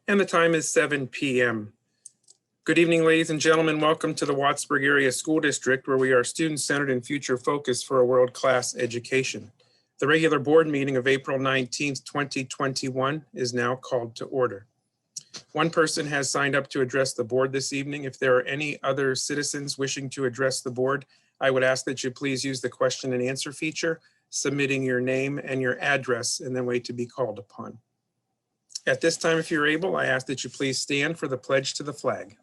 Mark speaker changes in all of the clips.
Speaker 1: And the time is 7 p.m. Good evening, ladies and gentlemen. Welcome to the Wattsburg Area School District, where we are student-centered and future-focused for a world-class education. The regular board meeting of April 19th, 2021 is now called to order. One person has signed up to address the board this evening. If there are any other citizens wishing to address the board, I would ask that you please use the question and answer feature, submitting your name and your address, and then wait to be called upon. At this time, if you're able, I ask that you please stand for the pledge to the flag.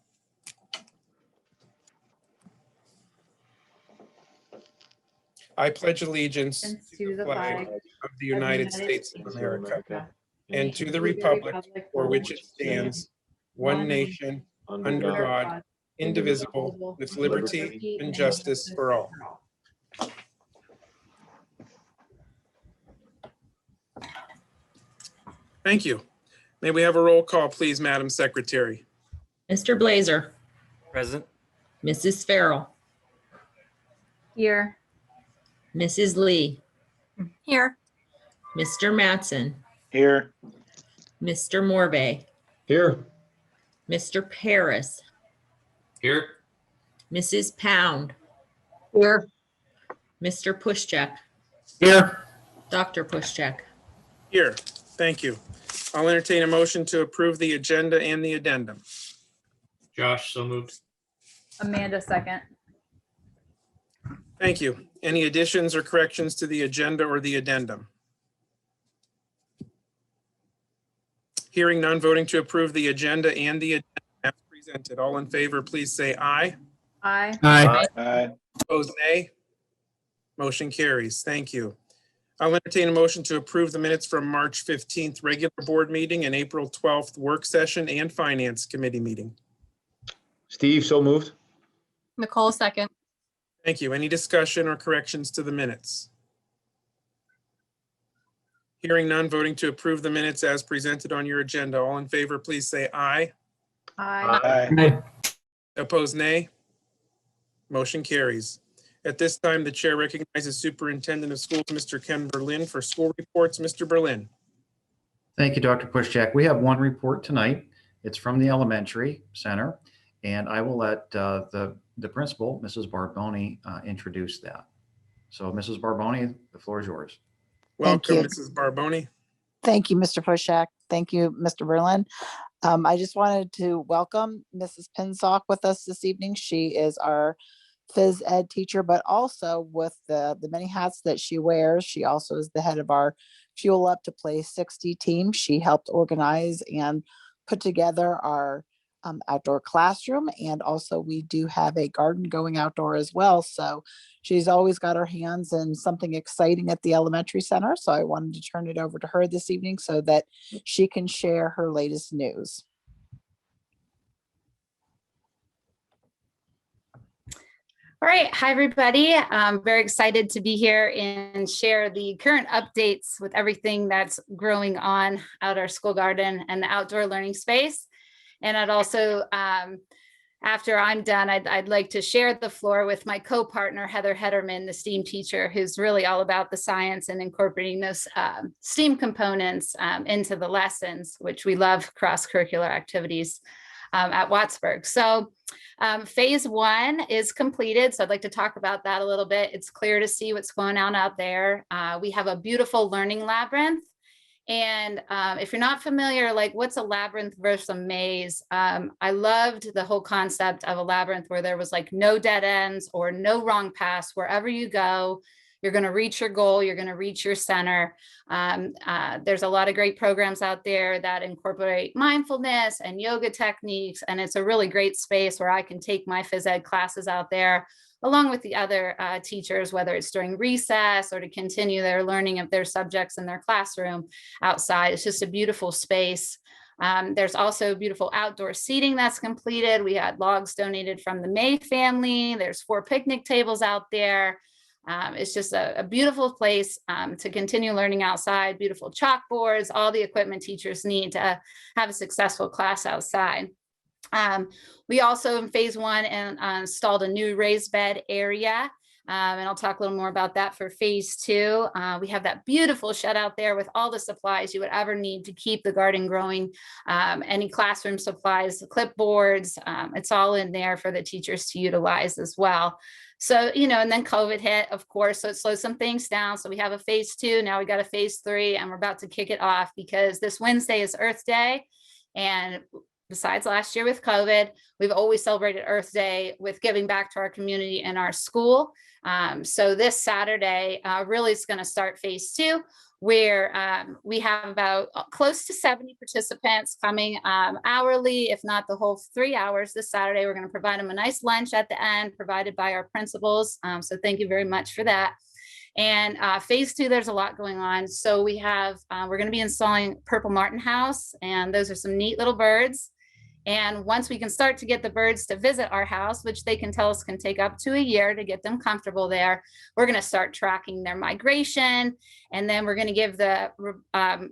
Speaker 1: I pledge allegiance to the flag of the United States of America and to the republic for which it stands, one nation, under God, indivisible, with liberty and justice for all. Thank you. May we have a roll call, please, Madam Secretary?
Speaker 2: Mr. Blazer.
Speaker 3: Present.
Speaker 2: Mrs. Farrell.
Speaker 4: Here.
Speaker 2: Mrs. Lee.
Speaker 4: Here.
Speaker 2: Mr. Mattson.
Speaker 5: Here.
Speaker 2: Mr. Morvay.
Speaker 5: Here.
Speaker 2: Mr. Paris.
Speaker 3: Here.
Speaker 2: Mrs. Pound.
Speaker 4: Here.
Speaker 2: Mr. Pushcheck.
Speaker 3: Here.
Speaker 2: Dr. Pushcheck.
Speaker 1: Here. Thank you. I'll entertain a motion to approve the agenda and the addendum.
Speaker 3: Josh, so moved.
Speaker 4: Amanda, second.
Speaker 1: Thank you. Any additions or corrections to the agenda or the addendum? Hearing none, voting to approve the agenda and the addendum as presented. All in favor, please say aye.
Speaker 4: Aye.
Speaker 5: Aye.
Speaker 1: Opposed, nay. Motion carries. Thank you. I'll entertain a motion to approve the minutes from March 15th regular board meeting and April 12th work session and finance committee meeting.
Speaker 5: Steve, so moved.
Speaker 4: Nicole, second.
Speaker 1: Thank you. Any discussion or corrections to the minutes? Hearing none, voting to approve the minutes as presented on your agenda. All in favor, please say aye.
Speaker 4: Aye.
Speaker 5: Aye.
Speaker 1: Opposed, nay. Motion carries. At this time, the chair recognizes Superintendent of Schools, Mr. Ken Berlin, for school reports. Mr. Berlin.
Speaker 6: Thank you, Dr. Pushcheck. We have one report tonight. It's from the elementary center, and I will let the principal, Mrs. Barboni, introduce that. So, Mrs. Barboni, the floor is yours.
Speaker 1: Welcome,
Speaker 7: you.
Speaker 1: Mrs. Barboni.
Speaker 7: Thank you, Mr. Pushak. Thank you, Mr. Berlin. I just wanted to welcome Mrs. Pinsock with us this evening. She is our phys ed teacher, but also with the many hats that she wears, she also is the head of our Fuel Up to Play 60 team. She helped organize and put together our outdoor classroom, and also we do have a garden going outdoor as well. So she's always got her hands in something exciting at the elementary center. So I wanted to turn it over to her this evening so that she can share her latest news.
Speaker 4: All right. Hi, everybody. I'm very excited to be here and share the current updates with everything that's growing on out our school garden and the outdoor learning space. And I'd also, after I'm done, I'd like to share the floor with my co-partner, Heather Hederman, the STEAM teacher, who's really all about the science and incorporating those STEAM components into the lessons, which we love cross-curricular activities at Wattsburg. So phase 1 is completed. So I'd like to talk about that a little bit. It's clear to see what's going on out there. We have a beautiful learning labyrinth. And if you're not familiar, like what's a labyrinth versus a maze? I loved the whole concept of a labyrinth where there was like no dead ends or no wrong paths. Wherever you go, you're going to reach your goal. You're going to reach your center. There's a lot of great programs out there that incorporate mindfulness and yoga techniques. And it's a really great space where I can take my phys ed classes out there along with the other teachers, whether it's during recess or to continue their learning of their subjects in their classroom outside. It's just a beautiful space. There's also beautiful outdoor seating that's completed. We had logs donated from the May family. There's 4 picnic tables out there. It's just a beautiful place to continue learning outside, beautiful chalkboards, all the equipment teachers need to have a successful class outside. We also in phase 1 installed a new raised bed area And I'll talk a little more about that for phase 2. We have that beautiful shed out there with all the supplies you would ever need to keep the garden growing. Any classroom supplies, clipboards, it's all in there for the teachers to utilize as well. So, and then COVID hit, of course, so it slowed some things down. So we have a phase 2, now we got a phase 3, and we're about to kick it off because this Wednesday is Earth Day. And besides last year with COVID, we've always celebrated Earth Day with giving back to our community and our school. So this Saturday really is going to start phase 2, where we have about close to 70 participants coming hourly, if not the whole 3 hours this Saturday. We're going to provide them a nice lunch at the end provided by our principals. So thank you very much for that. And phase 2, there's a lot going on. So we have, we're going to be installing Purple Martin House, and those are some neat little birds. And once we can start to get the birds to visit our house, which they can tell us can take up to a year to get them comfortable there, we're going to start tracking their migration. And then we're going to give the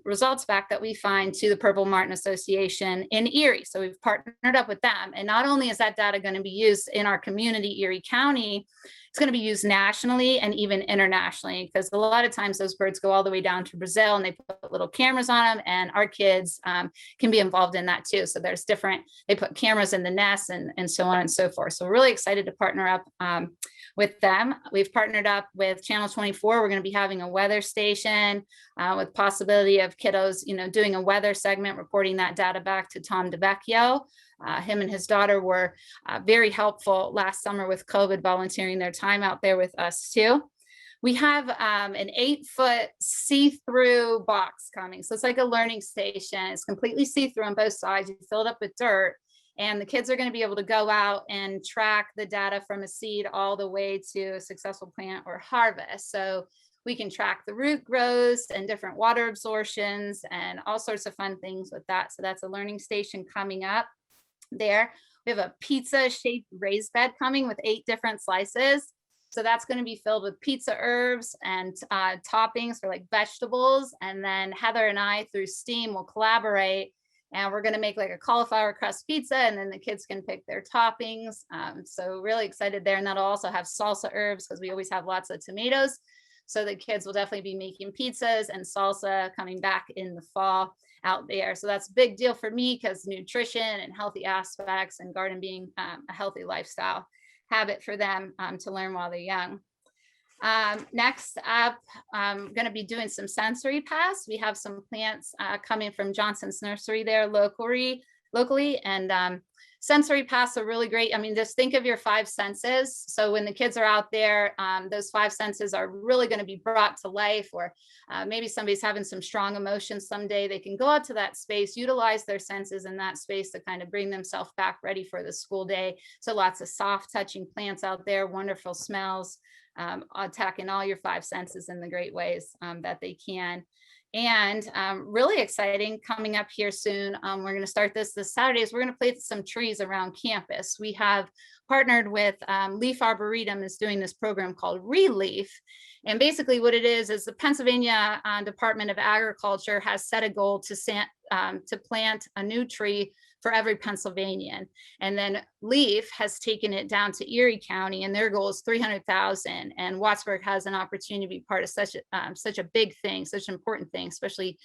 Speaker 4: results back that we find to the Purple Martin Association in Erie. So we've partnered up with them. And not only is that data going to be used in our community, Erie County, it's going to be used nationally and even internationally, because a lot of times those birds go all the way down to Brazil and they put little cameras on them, and our kids can be involved in that too. So there's different, they put cameras in the nests and so on and so forth. So we're really excited to partner up with them. We've partnered up with Channel 24. We're going to be having a weather station with possibility of kiddos, doing a weather segment, reporting that data back to Tom DeVecchio. Him and his daughter were very helpful last summer with COVID, volunteering their time out there with us too. We have an 8-foot see-through box coming. So it's like a learning station. It's completely see-through on both sides. You fill it up with dirt, and the kids are going to be able to go out and track the data from a seed all the way to a successful plant or harvest. So we can track the root growth and different water absorptions and all sorts of fun things with that. So that's a learning station coming up there. We have a pizza shaped raised bed coming with 8 different slices. So that's going to be filled with pizza herbs and toppings for like vegetables. And then Heather and I, through STEAM, will collaborate, and we're going to make like a cauliflower crust pizza, and then the kids can pick their toppings. So really excited there. And that'll also have salsa herbs, because we always have lots of tomatoes. So the kids will definitely be making pizzas and salsa coming back in the fall out there. So that's a big deal for me, because nutrition and healthy aspects and garden being a healthy lifestyle habit for them to learn while they're young. Next up, I'm going to be doing some sensory pass. We have some plants coming from Johnson's Nursery there locally, and sensory pass are really great. I mean, just think of your 5 senses. So when the kids are out there, those 5 senses are really going to be brought to life. Or maybe somebody's having some strong emotions someday, they can go out to that space, utilize their senses in that space to kind of bring themselves back ready for the school day. So lots of soft touching plants out there, wonderful smells, attacking all your 5 senses in the great ways that they can. And really exciting coming up here soon. We're going to start this Saturday. We're going to plant some trees around campus. We have partnered with Leaf Arboretum is doing this program called Relief. And basically what it is the Pennsylvania Department of Agriculture has set a goal to plant a new tree for every Pennsylvanian. And then Leaf has taken it down to Erie County, and their goal is 300,000. And Wattsburg has an opportunity to be part of such a big thing, such an important thing, especially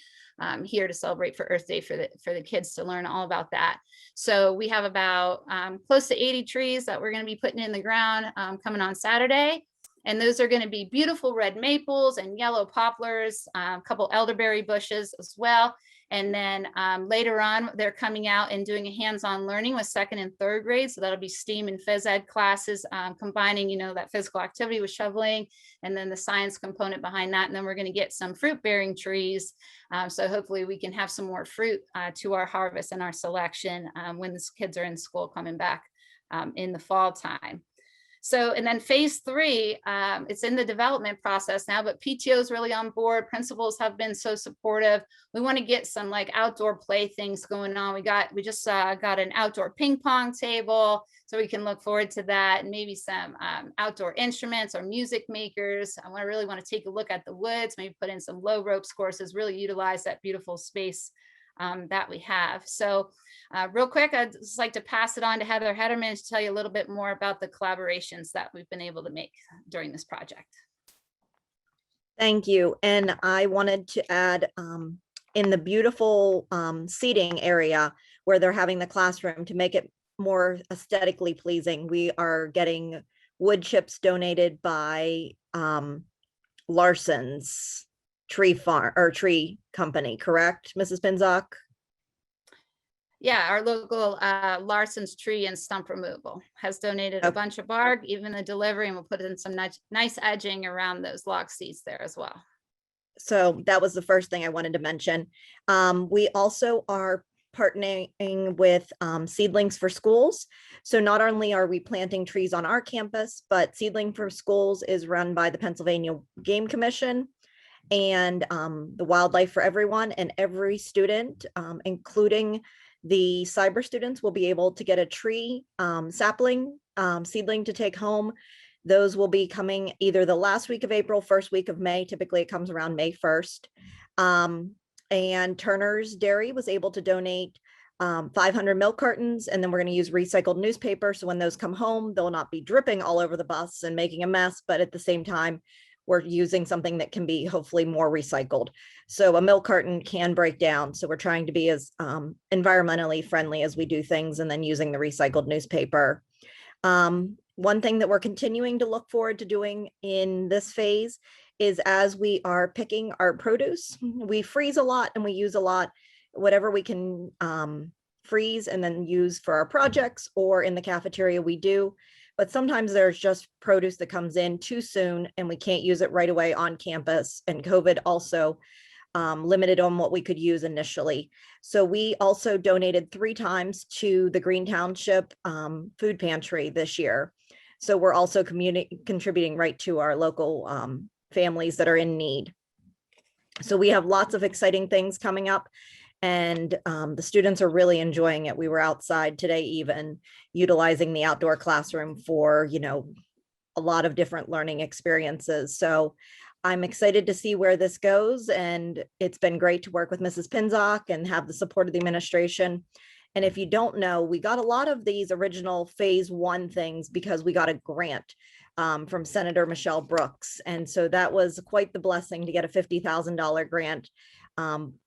Speaker 4: here to celebrate for Earth Day for the kids to learn all about that. So we have about close to 80 trees that we're going to be putting in the ground coming on Saturday. And those are going to be beautiful red maples and yellow poplars, a couple elderberry bushes as well. And then later on, they're coming out and doing a hands-on learning with 2nd and 3rd grade. So that'll be STEAM and phys ed classes, combining, that physical activity with shoveling, and then the science component behind that. And then we're going to get some fruit-bearing trees. So hopefully we can have some more fruit to our harvest and our selection when the kids are in school coming back in the fall time. So, and then phase 3, it's in the development process now, but PTO is really on board. Principals have been so supportive. We want to get some like outdoor play things going on. We just got an outdoor ping pong table, so we can look forward to that, and maybe some outdoor instruments or music makers. I really want to take a look at the woods, maybe put in some low ropes courses, really utilize that beautiful space that we have. So real quick, I'd just like to pass it on to Heather Hederman to tell you a little bit more about the collaborations that we've been able to make during this project.
Speaker 8: Thank you. And I wanted to add in the beautiful seating area where they're having the classroom, to make it more aesthetically pleasing, we are getting wood chips donated by Larson's Tree Farm or Tree Company, correct, Mrs. Pinzock?
Speaker 4: Yeah, our local Larson's Tree and Stump Removal has donated a
Speaker 8: Okay.
Speaker 4: bunch of bark, even the delivery, and we'll put in some nice edging around those log seats there as well.
Speaker 8: So that was the first thing I wanted to mention. We also are partnering with Seedlings for Schools. So not only are we planting trees on our campus, but Seedling for Schools is run by the Pennsylvania Game Commission and the Wildlife for Everyone, and every student, including the cyber students, will be able to get a tree sapling seedling to take home. Those will be coming either the last week of April, first week of May. Typically it comes around May 1st. And Turner's Dairy was able to donate 500 milk cartons, and then we're going to use recycled newspaper. So when those come home, they'll not be dripping all over the bus and making a mess, but at the same time, we're using something that can be hopefully more recycled. So a milk carton can break down. So we're trying to be as environmentally friendly as we do things, and then using the recycled newspaper. One thing that we're continuing to look forward to doing in this phase is, as we are picking our produce, we freeze a lot and we use a lot, whatever we can freeze and then use for our projects or in the cafeteria we do. But sometimes there's just produce that comes in too soon and we can't use it right away on campus. And COVID also limited on what we could use initially. So we also donated 3 times to the Green Township food pantry this year. So we're also contributing right to our local families that are in need. So we have lots of exciting things coming up, and the students are really enjoying it. We were outside today, even utilizing the outdoor classroom for, a lot of different learning experiences. So I'm excited to see where this goes, and it's been great to work with Mrs. Pinzock and have the support of the administration. And if you don't know, we got a lot of these original phase 1 things because we got a grant from Senator Michelle Brooks. And so that was quite the blessing to get a $50,000 grant.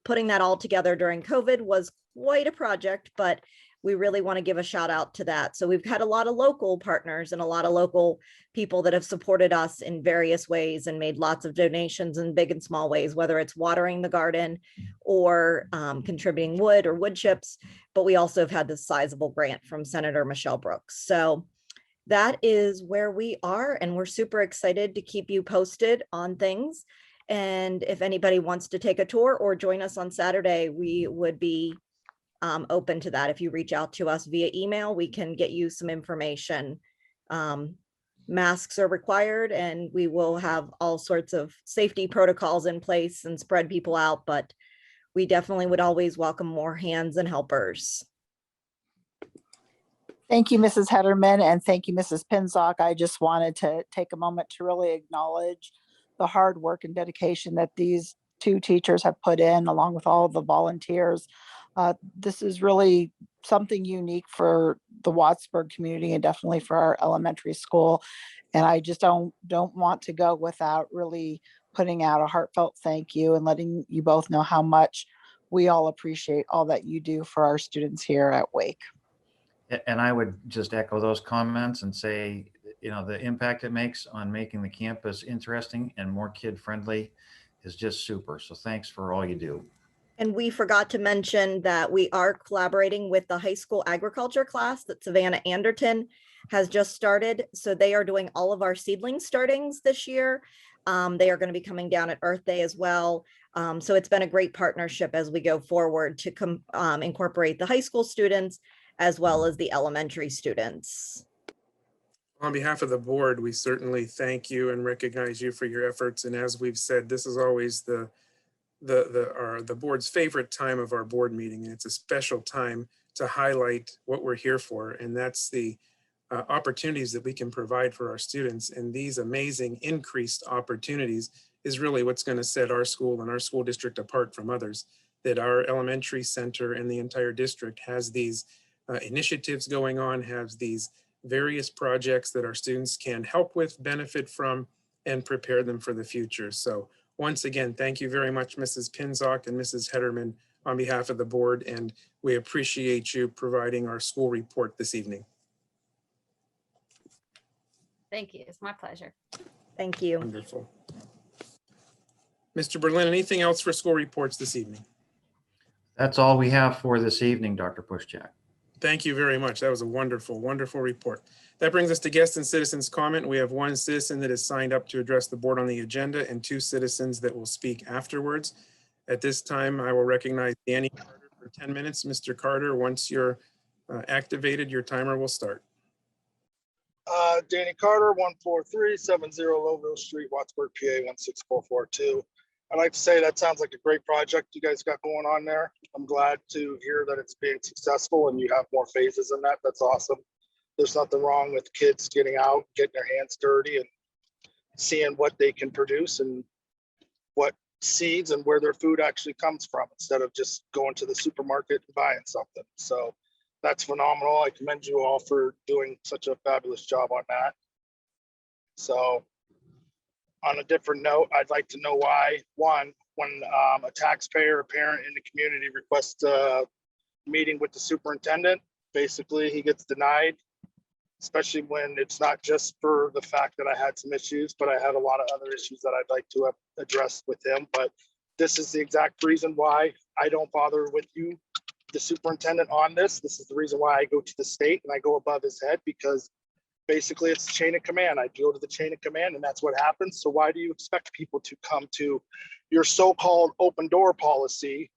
Speaker 8: Putting that all together during COVID was quite a project, but we really want to give a shout out to that. So we've had a lot of local partners and a lot of local people that have supported us in various ways and made lots of donations in big and small ways, whether it's watering the garden or contributing wood or wood chips. But we also have had this sizable grant from Senator Michelle Brooks. So that is where we are, and we're super excited to keep you posted on things. And if anybody wants to take a tour or join us on Saturday, we would be open to that. If you reach out to us via email, we can get you some information. Masks are required, and we will have all sorts of safety protocols in place and spread people out, but we definitely would always welcome more hands and helpers.
Speaker 7: Thank you, Mrs. Hederman, and thank you, Mrs. Pinzock. I just wanted to take a moment to really acknowledge the hard work and dedication that these 2 teachers have put in, along with all of the volunteers. This is really something unique for the Wattsburg community and definitely for our elementary school. And I just don't want to go without really putting out a heartfelt thank you and letting you both know how much we all appreciate all that you do for our students here at Wake.
Speaker 6: And I would just echo those comments and say, the impact it makes on making the campus interesting and more kid-friendly is just super. So thanks for all you do.
Speaker 8: And we forgot to mention that we are collaborating with the high school agriculture class that Savannah Anderton has just started. So they are doing all of our seedling startings this year. They are going to be coming down at Earth Day as well. So it's been a great partnership as we go forward to incorporate the high school students as well as the elementary students.
Speaker 1: On behalf of the board, we certainly thank you and recognize you for your efforts. And as we've said, this is always the board's favorite time of our board meeting. And it's a special time to highlight what we're here for. And that's the opportunities that we can provide for our students. And these amazing increased opportunities is really what's going to set our school and our school district apart from others. that our elementary center and the entire district has these initiatives going on, has these various projects that our students can help with, benefit from, and prepare them for the future. So once again, thank you very much, Mrs. Pinzock and Mrs. Hederman, on behalf of the board, and we appreciate you providing our school report this evening.
Speaker 4: Thank you. It's my pleasure.
Speaker 8: Thank you.
Speaker 1: Wonderful. Mr. Berlin, anything else for school reports this evening?
Speaker 6: That's all we have for this evening, Dr. Pushchak.
Speaker 1: Thank you very much. That was a wonderful, wonderful report. That brings us to guests and citizens comment. We have one citizen that has signed up to address the board on the agenda and 2 citizens that will speak afterwards. At this time, I will recognize Danny Carter for 10 minutes. Mr. Carter, once you're activated, your timer will start.
Speaker 9: Danny Carter, 14370 Lowville Street, Wattsburg, PA 16442. I'd like to say that sounds like a great project you guys got going on there. I'm glad to hear that it's being successful and you have more phases in that. That's awesome. There's nothing wrong with kids getting out, getting their hands dirty and seeing what they can produce and what seeds and where their food actually comes from instead of just going to the supermarket and buying something. So that's phenomenal. I commend you all for doing such a fabulous job on that. So on a different note, I'd like to know why, one, when a taxpayer or parent in the community requests a meeting with the superintendent, basically he gets denied, especially when it's not just for the fact that I had some issues, but I had a lot of other issues that I'd like to address with him. But this is the exact reason why I don't bother with you, the superintendent, on this. This is the reason why I go to the state and I go above his head, because basically it's a chain of command. I go to the chain of command and that's what happens. So why do you expect people to come to your so-called open door policy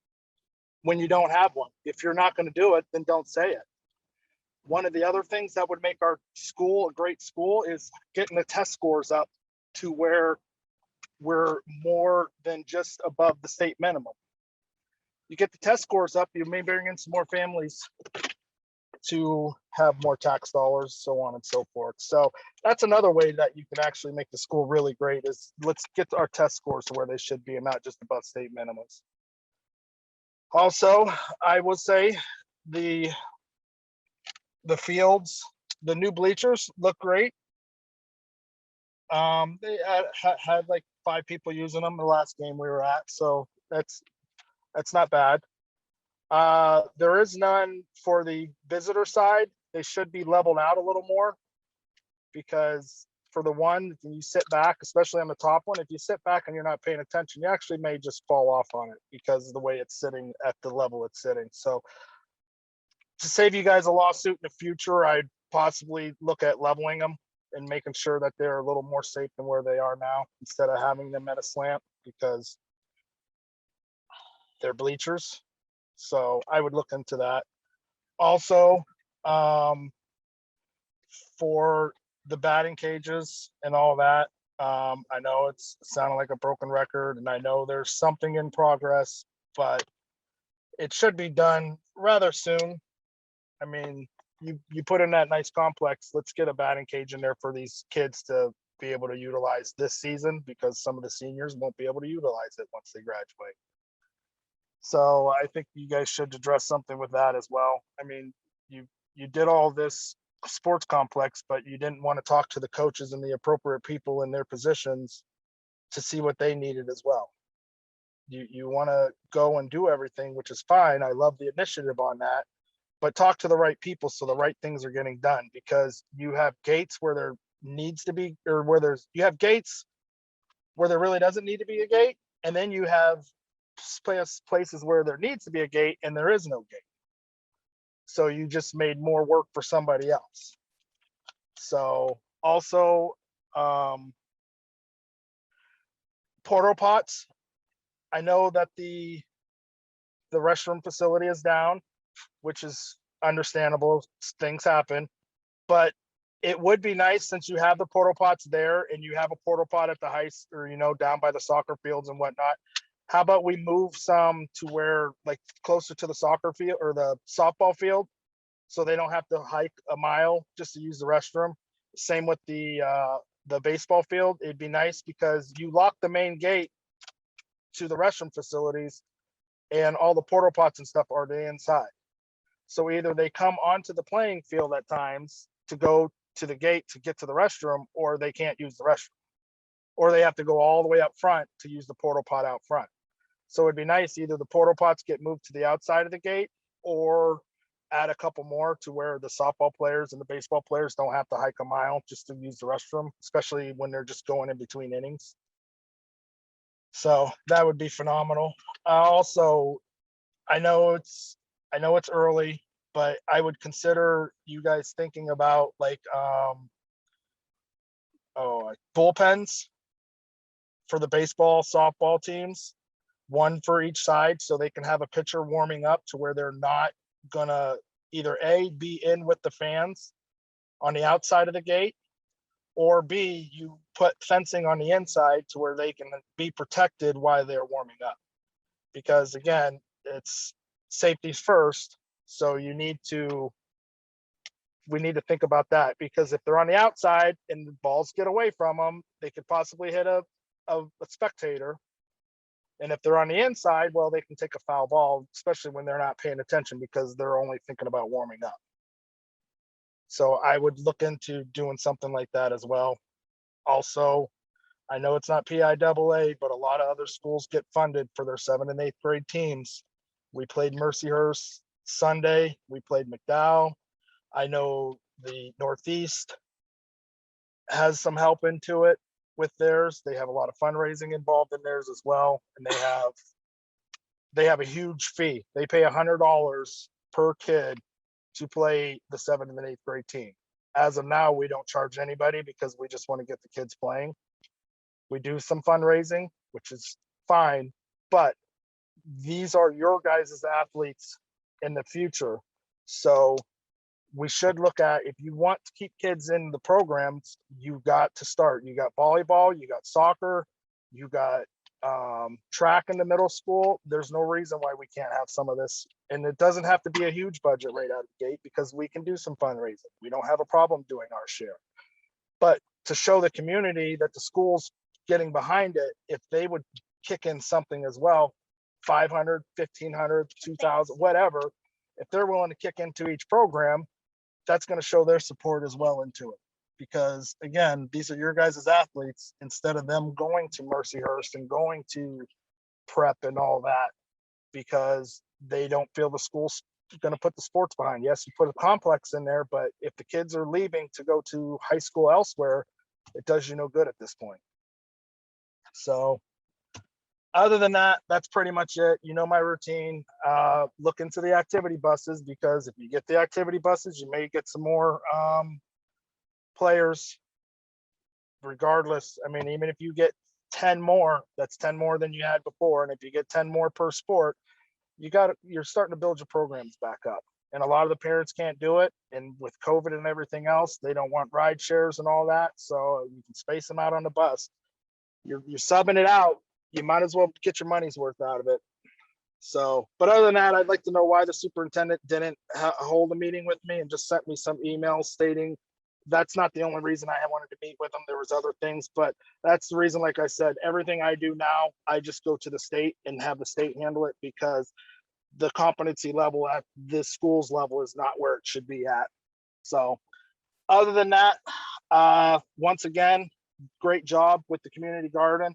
Speaker 9: when you don't have one? If you're not going to do it, then don't say it. One of the other things that would make our school a great school is getting the test scores up to where we're more than just above the state minimum. You get the test scores up, you may bring in some more families to have more tax dollars, so on and so forth. So that's another way that you can actually make the school really great, is let's get our test scores to where they should be and not just above state minimums. Also, I will say the fields, the new bleachers look great. They had like 5 people using them the last game we were at, so that's not bad. There is none for the visitor side. They should be leveled out a little more, because for the one, when you sit back, especially on the top one, if you sit back and you're not paying attention, you actually may just fall off on it because of the way it's sitting at the level it's sitting. So to save you guys a lawsuit in the future, I'd possibly look at leveling them and making sure that they're a little more safe than where they are now, instead of having them at a slant, because they're bleachers. So I would look into that. Also, for the batting cages and all that, I know it's sounding like a broken record, and I know there's something in progress, but it should be done rather soon. I mean, you put in that nice complex, let's get a batting cage in there for these kids to be able to utilize this season, because some of the seniors won't be able to utilize it once they graduate. So I think you guys should address something with that as well. I mean, you did all this sports complex, but you didn't want to talk to the coaches and the appropriate people in their positions to see what they needed as well. You want to go and do everything, which is fine. I love the initiative on that, but talk to the right people so the right things are getting done, because you have gates where there needs to be, or where you have gates where there really doesn't need to be a gate. And then you have places where there needs to be a gate and there is no gate. So you just made more work for somebody else. So also, porta pots. I know that the restroom facility is down, which is understandable. Things happen, but it would be nice, since you have the porta pots there and you have a porta pot at the heights, or down by the soccer fields and whatnot. How about we move some to where, like, closer to the soccer field or the softball field, so they don't have to hike a mile just to use the restroom. Same with the baseball field. It'd be nice, because you lock the main gate to the restroom facilities. and all the porta pots and stuff are the inside. So either they come onto the playing field at times to go to the gate to get to the restroom, or they can't use the restroom, or they have to go all the way up front to use the porta pot out front. So it'd be nice, either the porta pots get moved to the outside of the gate, or add a couple more to where the softball players and the baseball players don't have to hike a mile just to use the restroom, especially when they're just going in between innings. So that would be phenomenal. Also, I know it's early, but I would consider you guys thinking about like bullpens for the baseball, softball teams, one for each side, so they can have a pitcher warming up to where they're not gonna either A, be in with the fans on the outside of the gate, or B, you put fencing on the inside to where they can be protected while they're warming up. Because again, it's safety's first. So we need to think about that, because if they're on the outside and the balls get away from them, they could possibly hit a spectator. And if they're on the inside, well, they can take a foul ball, especially when they're not paying attention because they're only thinking about warming up. So I would look into doing something like that as well. Also, I know it's not PIAA, but a lot of other schools get funded for their 7th and 8th grade teams. We played Mercyhurst Sunday. We played McDowell. I know the Northeast has some help into it with theirs. They have a lot of fundraising involved in theirs as well. And they have a huge fee. They pay $100 per kid to play the 7th and 8th grade team. As of now, we don't charge anybody because we just want to get the kids playing. We do some fundraising, which is fine, but these are your guys' athletes in the future. So we should look at, if you want to keep kids in the programs, you got to start. You got volleyball, you got soccer, you got track in the middle school. There's no reason why we can't have some of this. And it doesn't have to be a huge budget right out of the gate, because we can do some fundraising. We don't have a problem doing our share. But to show the community that the school's getting behind it, if they would kick in something as well, 500, 1,500, 2,000, whatever, if they're willing to kick into each program, that's going to show their support as well into it. Because again, these are your guys' athletes, instead of them going to Mercyhurst and going to prep and all that, because they don't feel the school's going to put the sports behind. Yes, you put a complex in there, but if the kids are leaving to go to high school elsewhere, it does you no good at this point. So other than that, that's pretty much it. You know my routine. Look into the activity buses, because if you get the activity buses, you may get some more players regardless. I mean, even if you get 10 more, that's 10 more than you had before. And if you get 10 more per sport, you're starting to build your programs back up. And a lot of the parents can't do it. And with COVID and everything else, they don't want ride shares and all that. So you can space them out on the bus. You're subbing it out. You might as well get your money's worth out of it. So, but other than that, I'd like to know why the superintendent didn't hold a meeting with me and just sent me some emails stating that's not the only reason I wanted to meet with them. There was other things, but that's the reason. Like I said, everything I do now, I just go to the state and have the state handle it, because the competency level at this school's level is not where it should be at. So other than that, once again, great job with the community garden.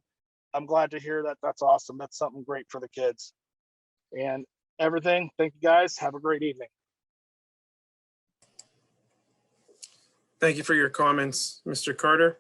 Speaker 9: I'm glad to hear that. That's awesome. That's something great for the kids and everything. Thank you guys. Have a great evening.
Speaker 1: Thank you for your comments, Mr. Carter.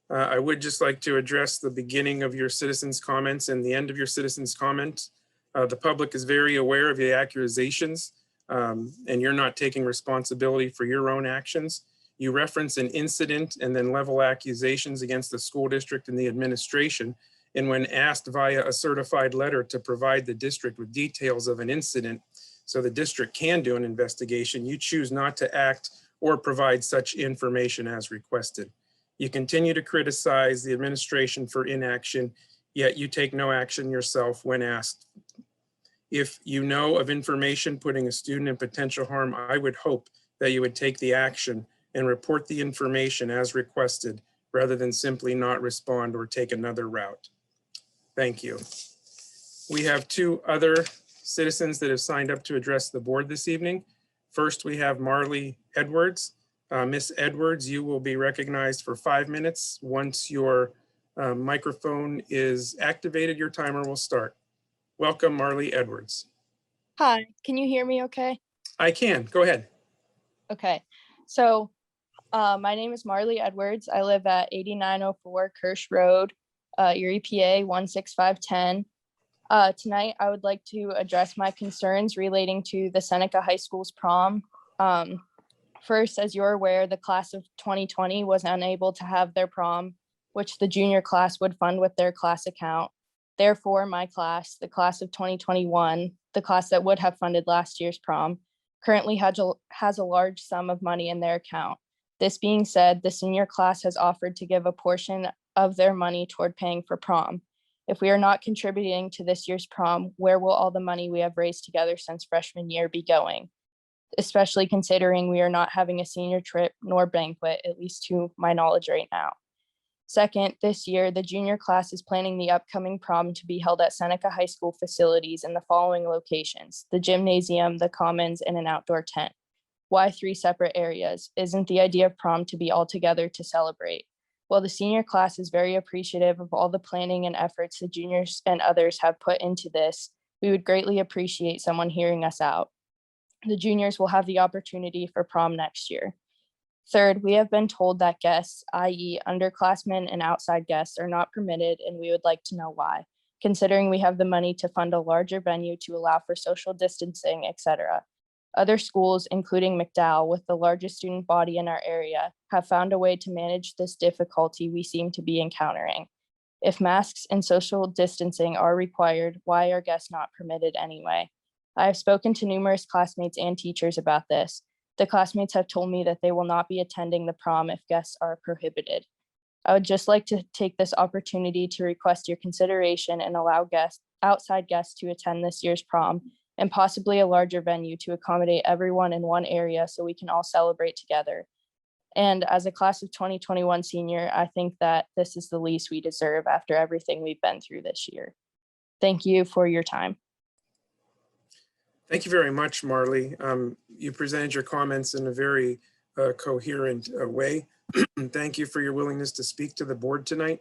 Speaker 1: I would just like to address the beginning of your citizens' comments and the end of your citizens' comment. The public is very aware of the accusations, and you're not taking responsibility for your own actions. You reference an incident and then level accusations against the school district and the administration. And when asked via a certified letter to provide the district with details of an incident so the district can do an investigation, you choose not to act or provide such information as requested. You continue to criticize the administration for inaction, yet you take no action yourself when asked. If you know of information putting a student in potential harm, I would hope that you would take the action and report the information as requested, rather than simply not respond or take another route. Thank you. We have two other citizens that have signed up to address the board this evening. First, we have Marley Edwards. Miss Edwards, you will be recognized for 5 minutes. Once your microphone is activated, your timer will start. Welcome, Marley Edwards.
Speaker 10: Hi, can you hear me okay?
Speaker 1: I can. Go ahead.
Speaker 10: Okay, so my name is Marley Edwards. I live at 8904 Kirsch Road, Erie, PA 16510. Tonight, I would like to address my concerns relating to the Seneca High School's prom. First, as you're aware, the class of 2020 was unable to have their prom, which the junior class would fund with their class account. Therefore, my class, the class of 2021, the class that would have funded last year's prom, currently has a large sum of money in their account. This being said, the senior class has offered to give a portion of their money toward paying for prom. If we are not contributing to this year's prom, where will all the money we have raised together since freshman year be going? Especially considering we are not having a senior trip nor banquet, at least to my knowledge right now. Second, this year, the junior class is planning the upcoming prom to be held at Seneca High School facilities in the following locations: the gymnasium, the commons, and an outdoor tent. Why 3 separate areas? Isn't the idea of prom to be all together to celebrate? While the senior class is very appreciative of all the planning and efforts the juniors and others have put into this, we would greatly appreciate someone hearing us out. The juniors will have the opportunity for prom next year. Third, we have been told that guests, i.e. underclassmen and outside guests, are not permitted, and we would like to know why, considering we have the money to fund a larger venue to allow for social distancing, etc. Other schools, including McDowell, with the largest student body in our area, have found a way to manage this difficulty we seem to be encountering. If masks and social distancing are required, why are guests not permitted anyway? I have spoken to numerous classmates and teachers about this. The classmates have told me that they will not be attending the prom if guests are prohibited. I would just like to take this opportunity to request your consideration and allow outside guests to attend this year's prom, and possibly a larger venue to accommodate everyone in one area so we can all celebrate together. And as a class of 2021 senior, I think that this is the least we deserve after everything we've been through this year. Thank you for your time.
Speaker 1: Thank you very much, Marley. You presented your comments in a very coherent way. Thank you for your willingness to speak to the board tonight.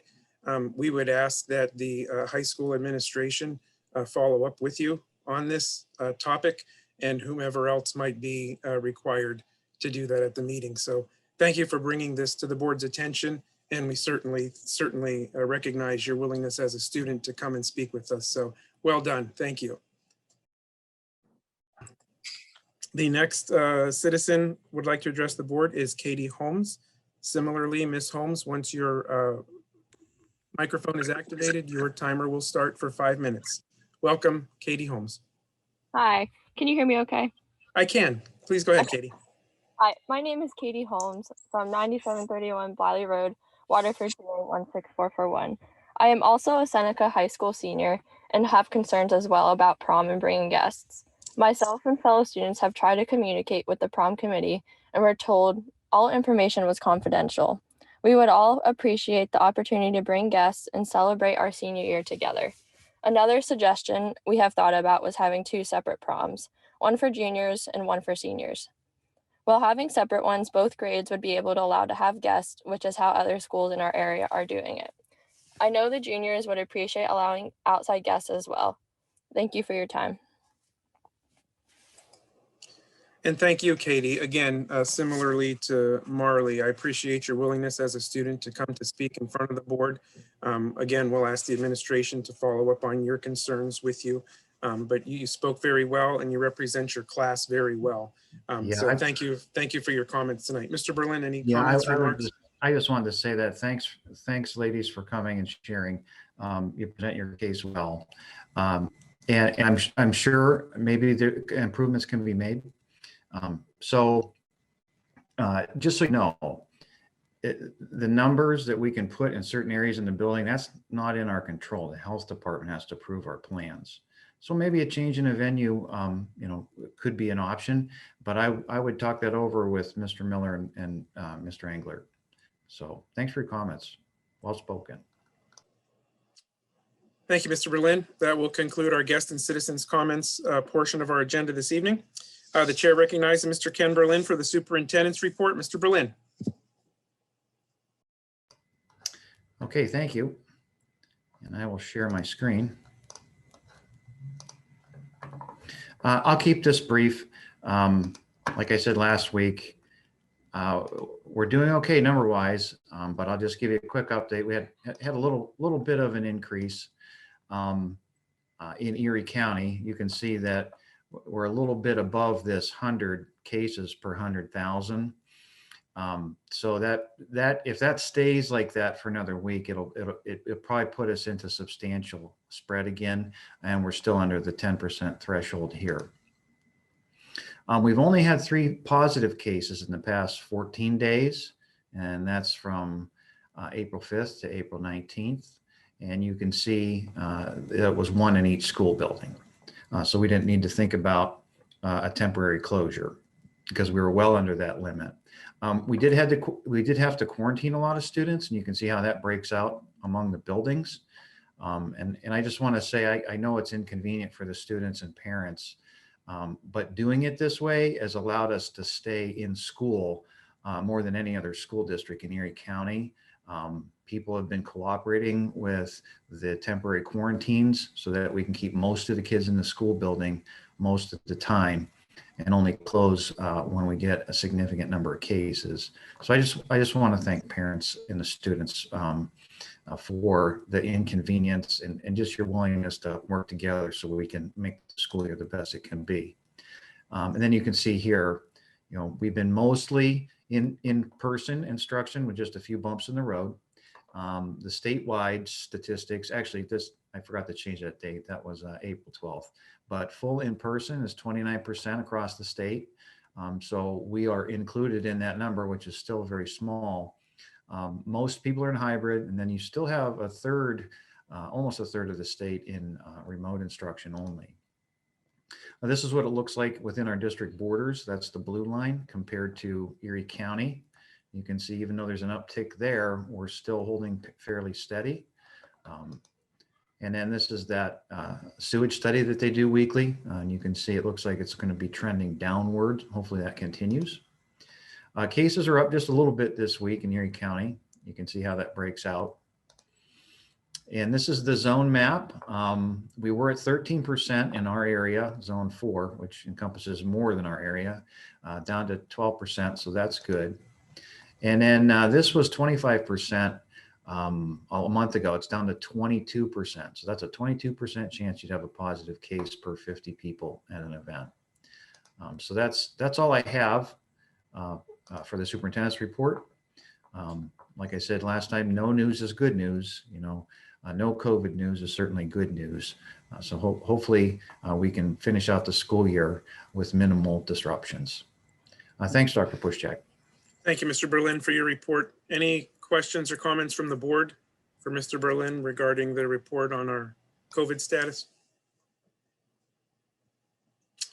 Speaker 1: We would ask that the high school administration follow up with you on this topic, and whomever else might be required to do that at the meeting. So thank you for bringing this to the board's attention, and we certainly recognize your willingness as a student to come and speak with us. So well done. Thank you. The next citizen would like to address the board is Katie Holmes. Similarly, Ms. Holmes, once your microphone is activated, your timer will start for 5 minutes. Welcome, Katie Holmes.
Speaker 10: Hi, can you hear me okay?
Speaker 1: I can. Please go ahead, Katie.
Speaker 10: Hi, my name is Katie Holmes from 9731 Blythe Road, Waterford, PA 16441. I am also a Seneca High School senior and have concerns as well about prom and bringing guests. Myself and fellow students have tried to communicate with the prom committee and were told all information was confidential. We would all appreciate the opportunity to bring guests and celebrate our senior year together. Another suggestion we have thought about was having 2 separate proms, one for juniors and one for seniors. While having separate ones, both grades would be able to allow to have guests, which is how other schools in our area are doing it. I know the juniors would appreciate allowing outside guests as well. Thank you for your time.
Speaker 1: And thank you, Katie. Again, similarly to Marley, I appreciate your willingness as a student to come to speak in front of the board. Again, we'll ask the administration to follow up on your concerns with you. But you spoke very well and you represent your class very well. So thank you for your comments tonight. Mr. Berlin, any comments, remarks?
Speaker 6: I just wanted to say that thanks ladies for coming and sharing. You present your case well. And I'm sure maybe the improvements can be made. Just so you know, the numbers that we can put in certain areas in the building, that's not in our control. The health department has to approve our plans. So maybe a change in a venue, could be an option, but I would talk that over with Mr. Miller and Mr. Engler. So thanks for your comments. Well spoken.
Speaker 1: Thank you, Mr. Berlin. That will conclude our guest and citizens comments portion of our agenda this evening. The chair recognizes Mr. Ken Berlin for the superintendent's report. Mr. Berlin.
Speaker 6: Okay, thank you. And I will share my screen. I'll keep this brief. Like I said last week, we're doing okay number-wise, but I'll just give you a quick update. We had a little bit of an increase in Erie County. You can see that we're a little bit above this 100 cases per 100,000. So that if that stays like that for another week, it'll probably put us into substantial spread again, and we're still under the 10% threshold here. We've only had 3 positive cases in the past 14 days, and that's from April 5th to April 19th. And you can see it was 1 in each school building. So we didn't need to think about a temporary closure because we were well under that limit. We did have to quarantine a lot of students, and you can see how that breaks out among the buildings. And I just want to say, I know it's inconvenient for the students and parents, but doing it this way has allowed us to stay in school more than any other school district in Erie County. People have been cooperating with the temporary quarantines so that we can keep most of the kids in the school building most of the time and only close when we get a significant number of cases. So I just want to thank parents and the students for the inconvenience and just your willingness to work together so we can make the school year the best it can be. And then you can see here, we've been mostly in-person instruction with just a few bumps in the road. The statewide statistics, actually I forgot to change that date. That was April 12th, but full in-person is 29% across the state. So we are included in that number, which is still very small. Most people are in hybrid, and then you still have a third, almost a third of the state in remote instruction only. Now, this is what it looks like within our district borders. That's the blue line compared to Erie County. You can see even though there's an uptick there, we're still holding fairly steady. And then this is that sewage study that they do weekly. And you can see it looks like it's going to be trending downward. Hopefully that continues. Cases are up just a little bit this week in Erie County. You can see how that breaks out. And this is the zone map. We were at 13% in our area, zone 4, which encompasses more than our area, down to 12%. So that's good. And then this was 25% a month ago. It's down to 22%. So that's a 22% chance you'd have a positive case per 50 people at an event. So that's all I have for the superintendent's report. Like I said last time, no news is good news. No COVID news is certainly good news. So hopefully we can finish out the school year with minimal disruptions. Thanks, Dr. Pushchak.
Speaker 1: Thank you, Mr. Berlin, for your report. Any questions or comments from the board for Mr. Berlin regarding the report on our COVID status?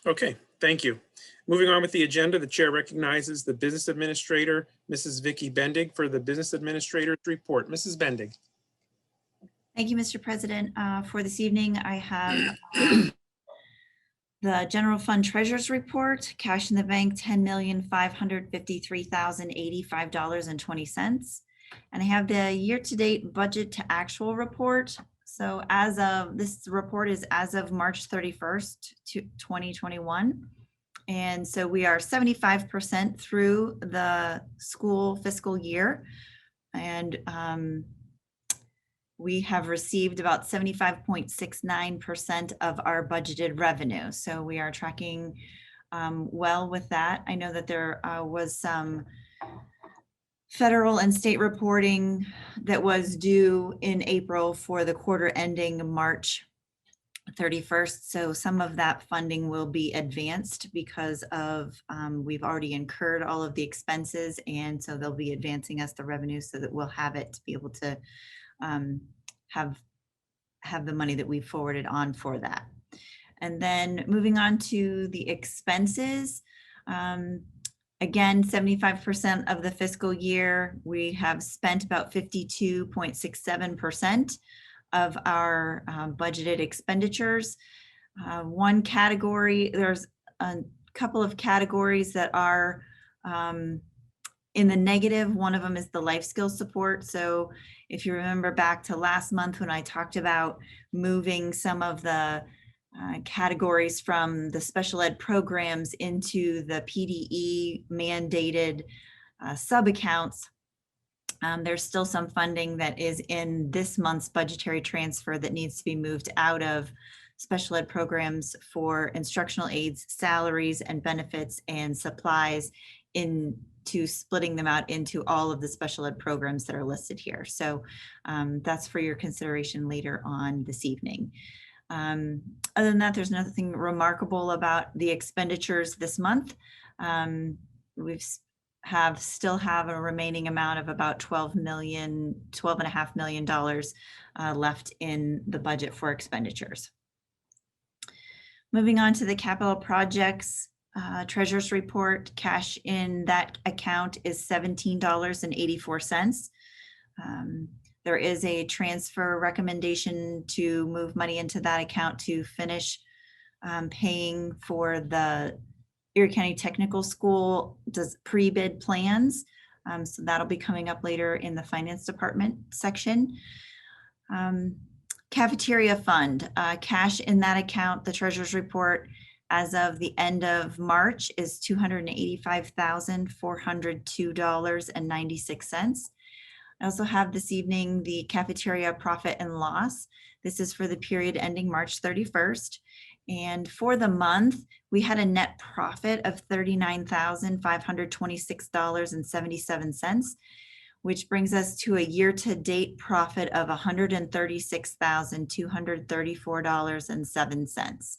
Speaker 1: Okay, thank you. Moving on with the agenda, the chair recognizes the business administrator, Mrs. Vicky Bendig, for the business administrator's report. Mrs. Bendig.
Speaker 11: Thank you, Mr. President. For this evening, I have the general fund treasurer's report, cash in the bank, $10,553,085.20. And I have the year-to-date budget to actual report. So as of, this report is as of March 31st, 2021. And so we are 75% through the school fiscal year. And we have received about 75.69% of our budgeted revenue. So we are tracking well with that. I know that there was some federal and state reporting that was due in April for the quarter ending March 31st. So some of that funding will be advanced because of we've already incurred all of the expenses, and so they'll be advancing us the revenue so that we'll have it to be able to have the money that we forwarded on for that. And then moving on to the expenses, again, 75% of the fiscal year, we have spent about 52.67%. of our budgeted expenditures. One category, there's a couple of categories that are in the negative. One of them is the life skills support. So if you remember back to last month when I talked about moving some of the categories from the special ed programs into the PDE mandated sub-accounts, there's still some funding that is in this month's budgetary transfer that needs to be moved out of special ed programs for instructional aides, salaries and benefits and supplies into splitting them out into all of the special ed programs that are listed here. So that's for your consideration later on this evening. Other than that, there's nothing remarkable about the expenditures this month. Still have a remaining amount of about $12.5 million left in the budget for expenditures. Moving on to the capital projects treasurer's report, cash in that account is $17.84. There is a transfer recommendation to move money into that account to finish paying for the Erie County Technical School does pre-bid plans. So that'll be coming up later in the finance department section. Cafeteria fund, cash in that account, the treasurer's report as of the end of March is $285,402.96. I also have this evening the cafeteria profit and loss. This is for the period ending March 31st. And for the month, we had a net profit of $39,526.77, which brings us to a year-to-date profit of $136,234.07.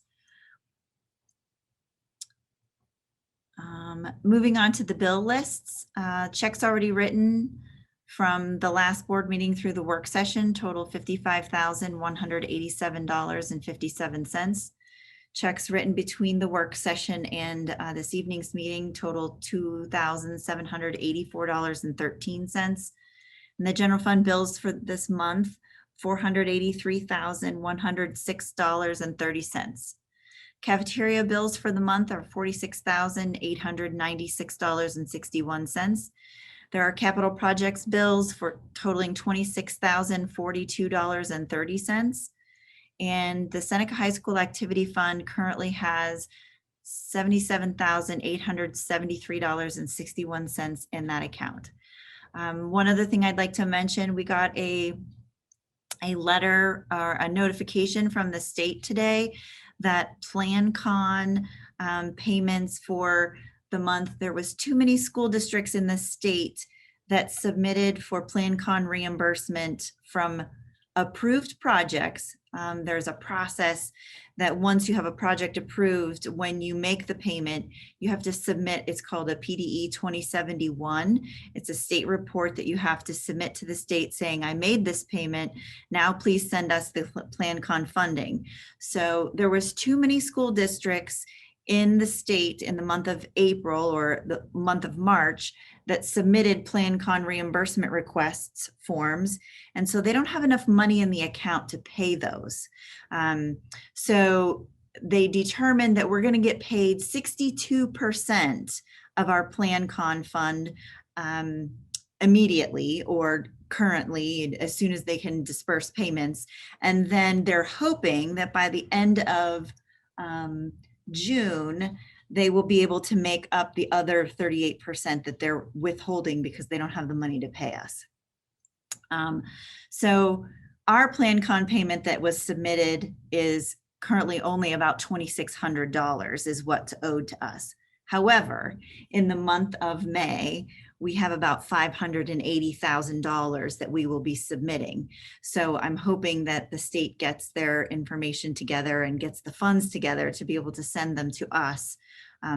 Speaker 11: Moving on to the bill lists, checks already written from the last board meeting through the work session total $55,187.57. Checks written between the work session and this evening's meeting total $2,784.13. And the general fund bills for this month, $483,106.30. Cafeteria bills for the month are $46,896.61. There are capital projects bills for totaling $26,042.30. And the Seneca High School Activity Fund currently has $77,873.61 in that account. One other thing I'd like to mention, we got a letter or a notification from the state today that PlanCon payments for the month, there was too many school districts in the state that submitted for PlanCon reimbursement from approved projects. There's a process that once you have a project approved, when you make the payment, you have to submit, it's called a PDE 2071. It's a state report that you have to submit to the state saying, I made this payment, now please send us the PlanCon funding. So there was too many school districts in the state in the month of April or the month of March that submitted PlanCon reimbursement requests forms. And so they don't have enough money in the account to pay those. So they determined that we're going to get paid 62% of our PlanCon fund immediately or currently as soon as they can disperse payments. And then they're hoping that by the end of June, they will be able to make up the other 38% that they're withholding because they don't have the money to pay us. So our PlanCon payment that was submitted is currently only about $2,600 is what's owed to us. However, in the month of May, we have about $580,000 that we will be submitting. So I'm hoping that the state gets their information together and gets the funds together to be able to send them to us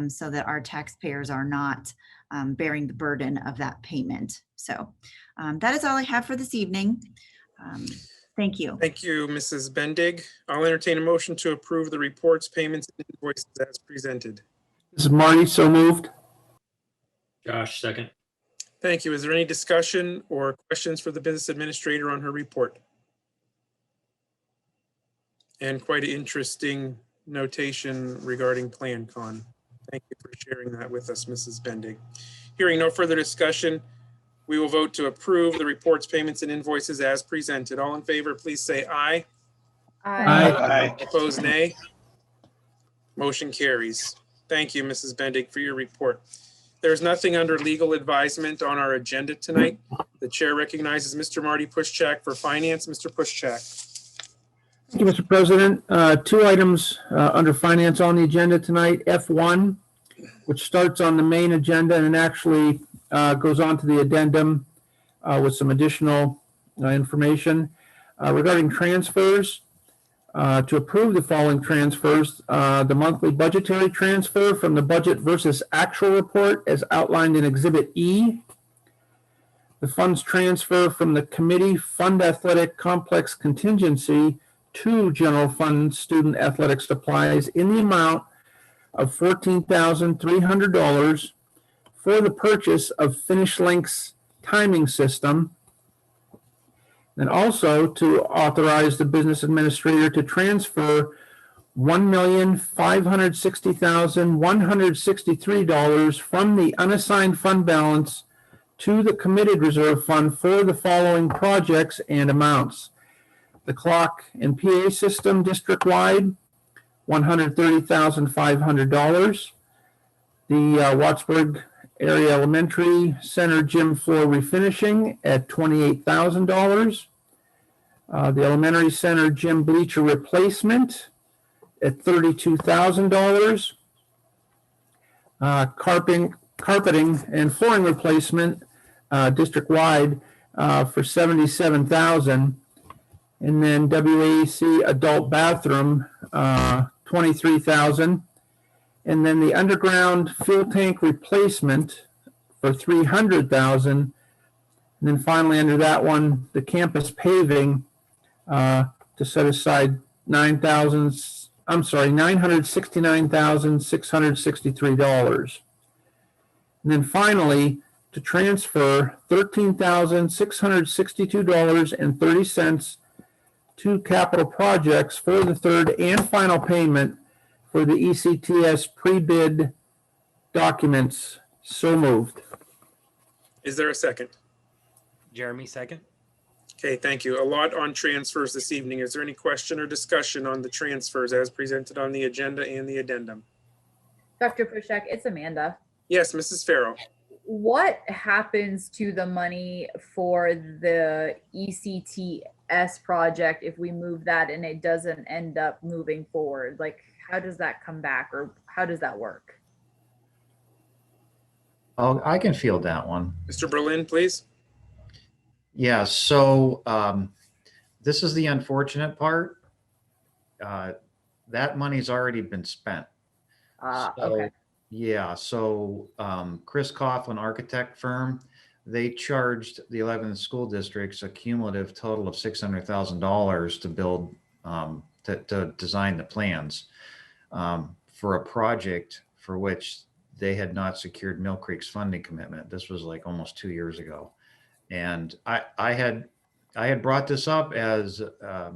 Speaker 11: so that our taxpayers are not bearing the burden of that payment. So that is all I have for this evening. Thank you.
Speaker 1: Thank you, Mrs. Bendig. I'll entertain a motion to approve the reports, payments, and invoices as presented.
Speaker 3: This is Marty, so moved. Josh, second.
Speaker 1: Thank you. Is there any discussion or questions for the business administrator on her report? and quite an interesting notation regarding PlanCon. Thank you for sharing that with us, Mrs. Bendig. Hearing no further discussion, we will vote to approve the reports, payments, and invoices as presented. All in favor, please say aye.
Speaker 5: Aye.
Speaker 1: Opposed, nay. Motion carries. Thank you, Mrs. Bendig, for your report. There's nothing under legal advisement on our agenda tonight. The chair recognizes Mr. Marty Pushchak for finance. Mr. Pushchak.
Speaker 3: Thank you, Mr. President. Two items under finance on the agenda tonight. F1, which starts on the main agenda and actually goes on to the addendum with some additional information regarding transfers. To approve the following transfers, the monthly budgetary transfer from the budget versus actual report as outlined in Exhibit E. The funds transfer from the committee fund athletic complex contingency to general fund student athletic supplies in the amount of $14,300 for the purchase of Finish Link's timing system. And also to authorize the business administrator to transfer $1,560,163 from the unassigned fund balance to the committed reserve fund for the following projects and amounts. The clock and PA system district-wide, $130,500. The Wattsburg Area Elementary Center gym floor refinishing at $28,000. The Elementary Center gym bleacher replacement at $32,000. Carpeting and flooring replacement district-wide for $77,000. And then WAC adult bathroom, $23,000. And then the underground fuel tank replacement for $300,000. And then finally under that one, the campus paving to set aside $969,663. And then finally, to transfer $13,662.30 to capital projects for the third and final payment for the ECTS pre-bid documents. So moved.
Speaker 1: Is there a second?
Speaker 12: Jeremy, second.
Speaker 1: Okay, thank you. A lot on transfers this evening. Is there any question or discussion on the transfers as presented on the agenda and the addendum?
Speaker 13: Dr. Pushak, it's Amanda.
Speaker 1: Yes, Mrs. Farrow.
Speaker 13: What happens to the money for the ECTS project if we move that and it doesn't end up moving forward? Like, how does that come back, or how does that work?
Speaker 6: Oh, I can field that one.
Speaker 1: Mr. Berlin, please.
Speaker 6: Yeah, so this is the unfortunate part. That money's already been spent.
Speaker 13: Okay.
Speaker 6: Yeah, so Chris Coughlin architect firm, they charged the 11 school districts a cumulative total of $600,000 to build, to design the plans for a project for which they had not secured Mill Creek's funding commitment. This was like almost 2 years ago. And I had brought this up as a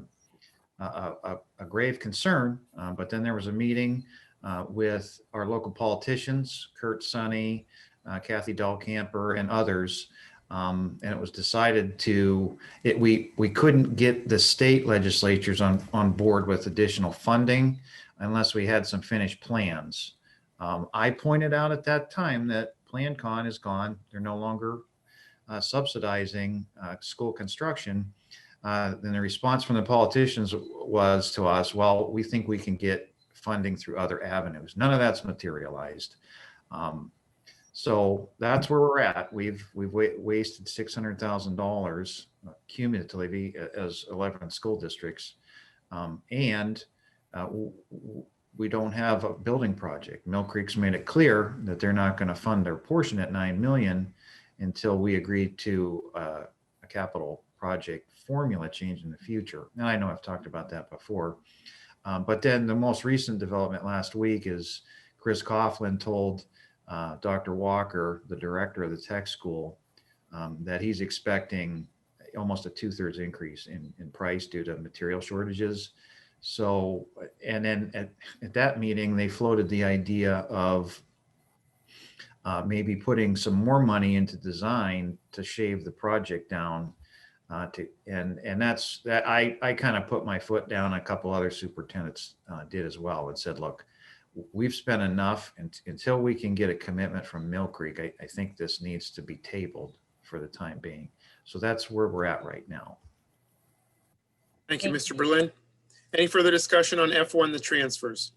Speaker 6: grave concern, but then there was a meeting with our local politicians, Kurt Sonny, Kathy Dahlkamper, and others, and it was decided we couldn't get the state legislatures on board with additional funding unless we had some finished plans. I pointed out at that time that PlanCon is gone. They're no longer subsidizing school construction. Then the response from the politicians was to us, well, we think we can get funding through other avenues. None of that's materialized. So that's where we're at. We've wasted $600,000 cumulatively as 11 school districts. And we don't have a building project. Mill Creek's made it clear that they're not going to fund their portion at $9 million until we agree to a capital project formula change in the future. And I know I've talked about that before. But then the most recent development last week is Chris Coughlin told Dr. Walker, the director of the tech school, that he's expecting almost a 2/3 increase in price due to material shortages. So, and then at that meeting, they floated the idea of maybe putting some more money into design to shave the project down. And that's that I kind of put my foot down. A couple other superintendents did as well and said, look, we've spent enough, and until we can get a commitment from Mill Creek, I think this needs to be tabled for the time being. So that's where we're at right now.
Speaker 1: Thank you,
Speaker 13: Thank
Speaker 1: Mr. Berlin. Any further discussion on F1, the transfers?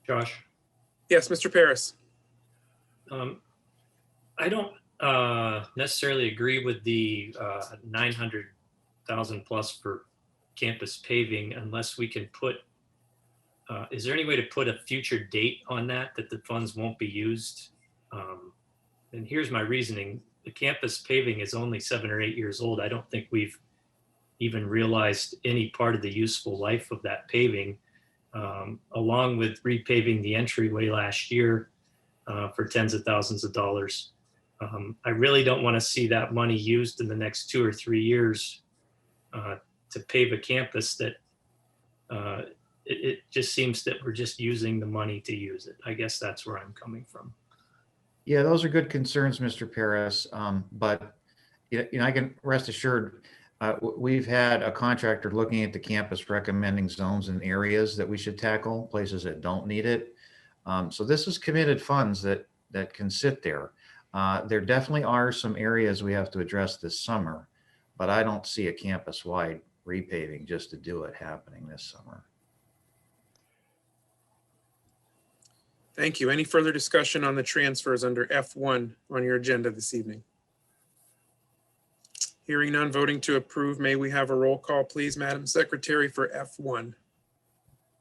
Speaker 12: Josh,
Speaker 1: Yes, Mr. Paris.
Speaker 12: I don't necessarily agree with the 900,000 plus for campus paving unless we can put, is there any way to put a future date on that the funds won't be used? And here's my reasoning. The campus paving is only 7 or 8 years old. I don't think we've even realized any part of the useful life of that paving, along with repaving the entryway last year for tens of thousands of dollars. I really don't want to see that money used in the next 2 or 3 years to pave a campus that it just seems that we're just using the money to use it. I guess that's where I'm coming from.
Speaker 6: Yeah, those are good concerns, Mr. Paris. But I can rest assured, we've had a contractor looking at the campus recommending zones and areas that we should tackle, places that don't need it. So this is committed funds that can sit there. There definitely are some areas we have to address this summer, but I don't see a campus-wide repaving just to do it happening this summer.
Speaker 1: Thank you. Any further discussion on the transfers under F1 on your agenda this evening? Hearing none, voting to approve. May we have a roll call, please, Madam Secretary, for F1?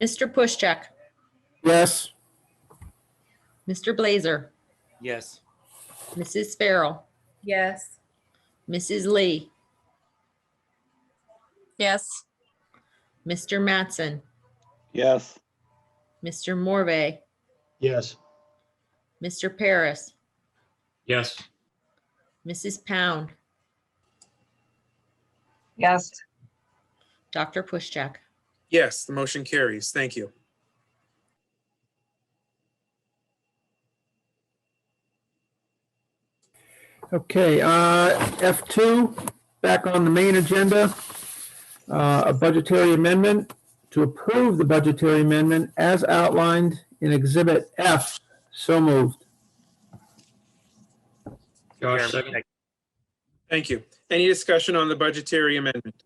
Speaker 2: Mr. Pushcheck,
Speaker 3: Yes.
Speaker 2: Mr. Blazer,
Speaker 12: Yes.
Speaker 2: Mrs. Farrell,
Speaker 13: Yes.
Speaker 2: Mrs. Lee,
Speaker 10: Yes.
Speaker 2: Mr. Mattson,
Speaker 5: Yes.
Speaker 2: Mr. Morvay,
Speaker 5: Yes.
Speaker 2: Mr. Paris,
Speaker 12: Yes.
Speaker 2: Mrs. Pound,
Speaker 5: Yes.
Speaker 2: Dr. Pushcheck.
Speaker 1: Yes, the motion carries. Thank you.
Speaker 3: Okay, F2, back on the main agenda, a budgetary amendment to approve the budgetary amendment as outlined in Exhibit F. So moved.
Speaker 12: Josh, second.
Speaker 1: Thank you. Any discussion on the budgetary amendment?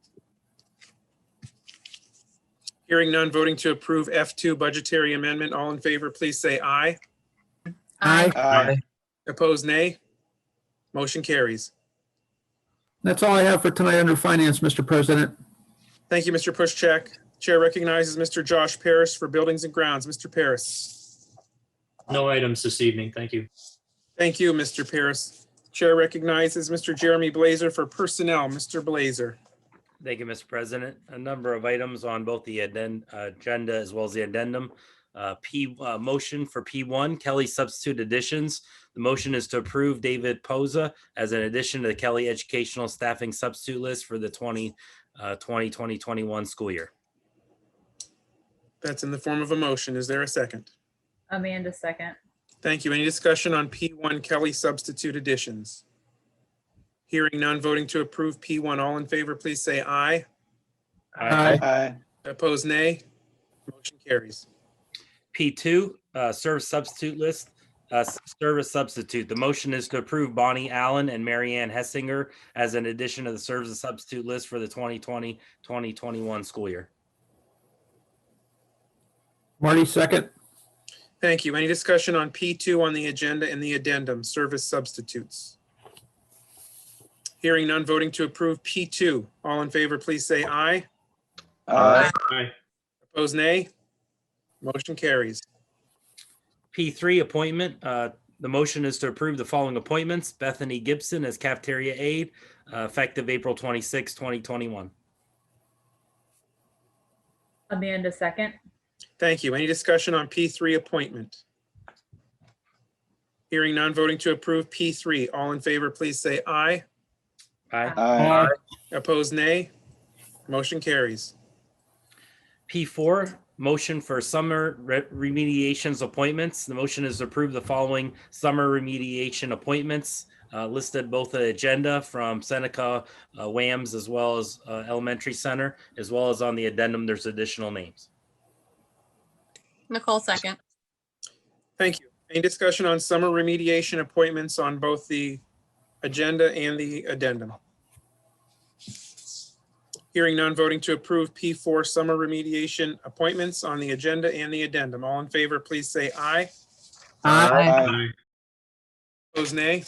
Speaker 1: Hearing none, voting to approve F2 budgetary amendment. All in favor, please say aye.
Speaker 3: Aye.
Speaker 5: Aye.
Speaker 1: Opposed, nay. Motion carries.
Speaker 3: That's all I have for tonight under finance, Mr. President.
Speaker 1: Thank you, Mr. Pushcheck. Chair recognizes Mr. Josh Paris for Buildings and Grounds. Mr. Paris.
Speaker 12: No items this evening. Thank you.
Speaker 1: Thank you, Mr. Paris. Chair recognizes Mr. Jeremy Blazer for Personnel. Mr. Blazer.
Speaker 12: Thank you, Mr. President. A number of items on both the agenda as well as the addendum. Motion for P1, Kelly substitute additions. The motion is to approve David Poza as an addition to the Kelly Educational Staffing Substitute List for the 2020-2021 school year.
Speaker 1: That's in the form of a motion. Is there a second?
Speaker 13: Amanda second.
Speaker 1: Thank you. Any discussion on P1 Kelly substitute additions? Hearing none, voting to approve P1. All in favor, please say aye.
Speaker 5: Aye.
Speaker 1: Opposed, nay. Motion carries.
Speaker 12: P2, service substitute list. Service substitute. The motion is to approve Bonnie Allen and Marianne Hessinger as an addition to the service substitute list for the 2020-2021 school year.
Speaker 3: Marty, second.
Speaker 1: Thank you. Any discussion on P2 on the agenda and the addendum, service substitutes? Hearing none, voting to approve P2. All in favor, please say aye.
Speaker 5: Aye.
Speaker 1: Opposed, nay. Motion carries.
Speaker 12: P3 appointment. The motion is to approve the following appointments. Bethany Gibson as cafeteria aide, effective April 26, 2021.
Speaker 13: Amanda second.
Speaker 1: Thank you. Any discussion on P3 appointment? Hearing none, voting to approve P3. All in favor, please say aye.
Speaker 12: Aye.
Speaker 5: Aye.
Speaker 1: Opposed, nay. Motion carries.
Speaker 14: P4, motion for summer remediations appointments. The motion is to approve the following summer remediation appointments listed both the agenda from Seneca, WAMS, as well as Elementary Center, as well as on the addendum, there's additional names.
Speaker 15: Nicole second.
Speaker 1: Thank you. Any discussion on summer remediation appointments on both the agenda and the addendum? Hearing none, voting to approve P4 summer remediation appointments on the agenda and the addendum. All in favor, please say aye.
Speaker 5: Aye.
Speaker 1: Opposed, nay.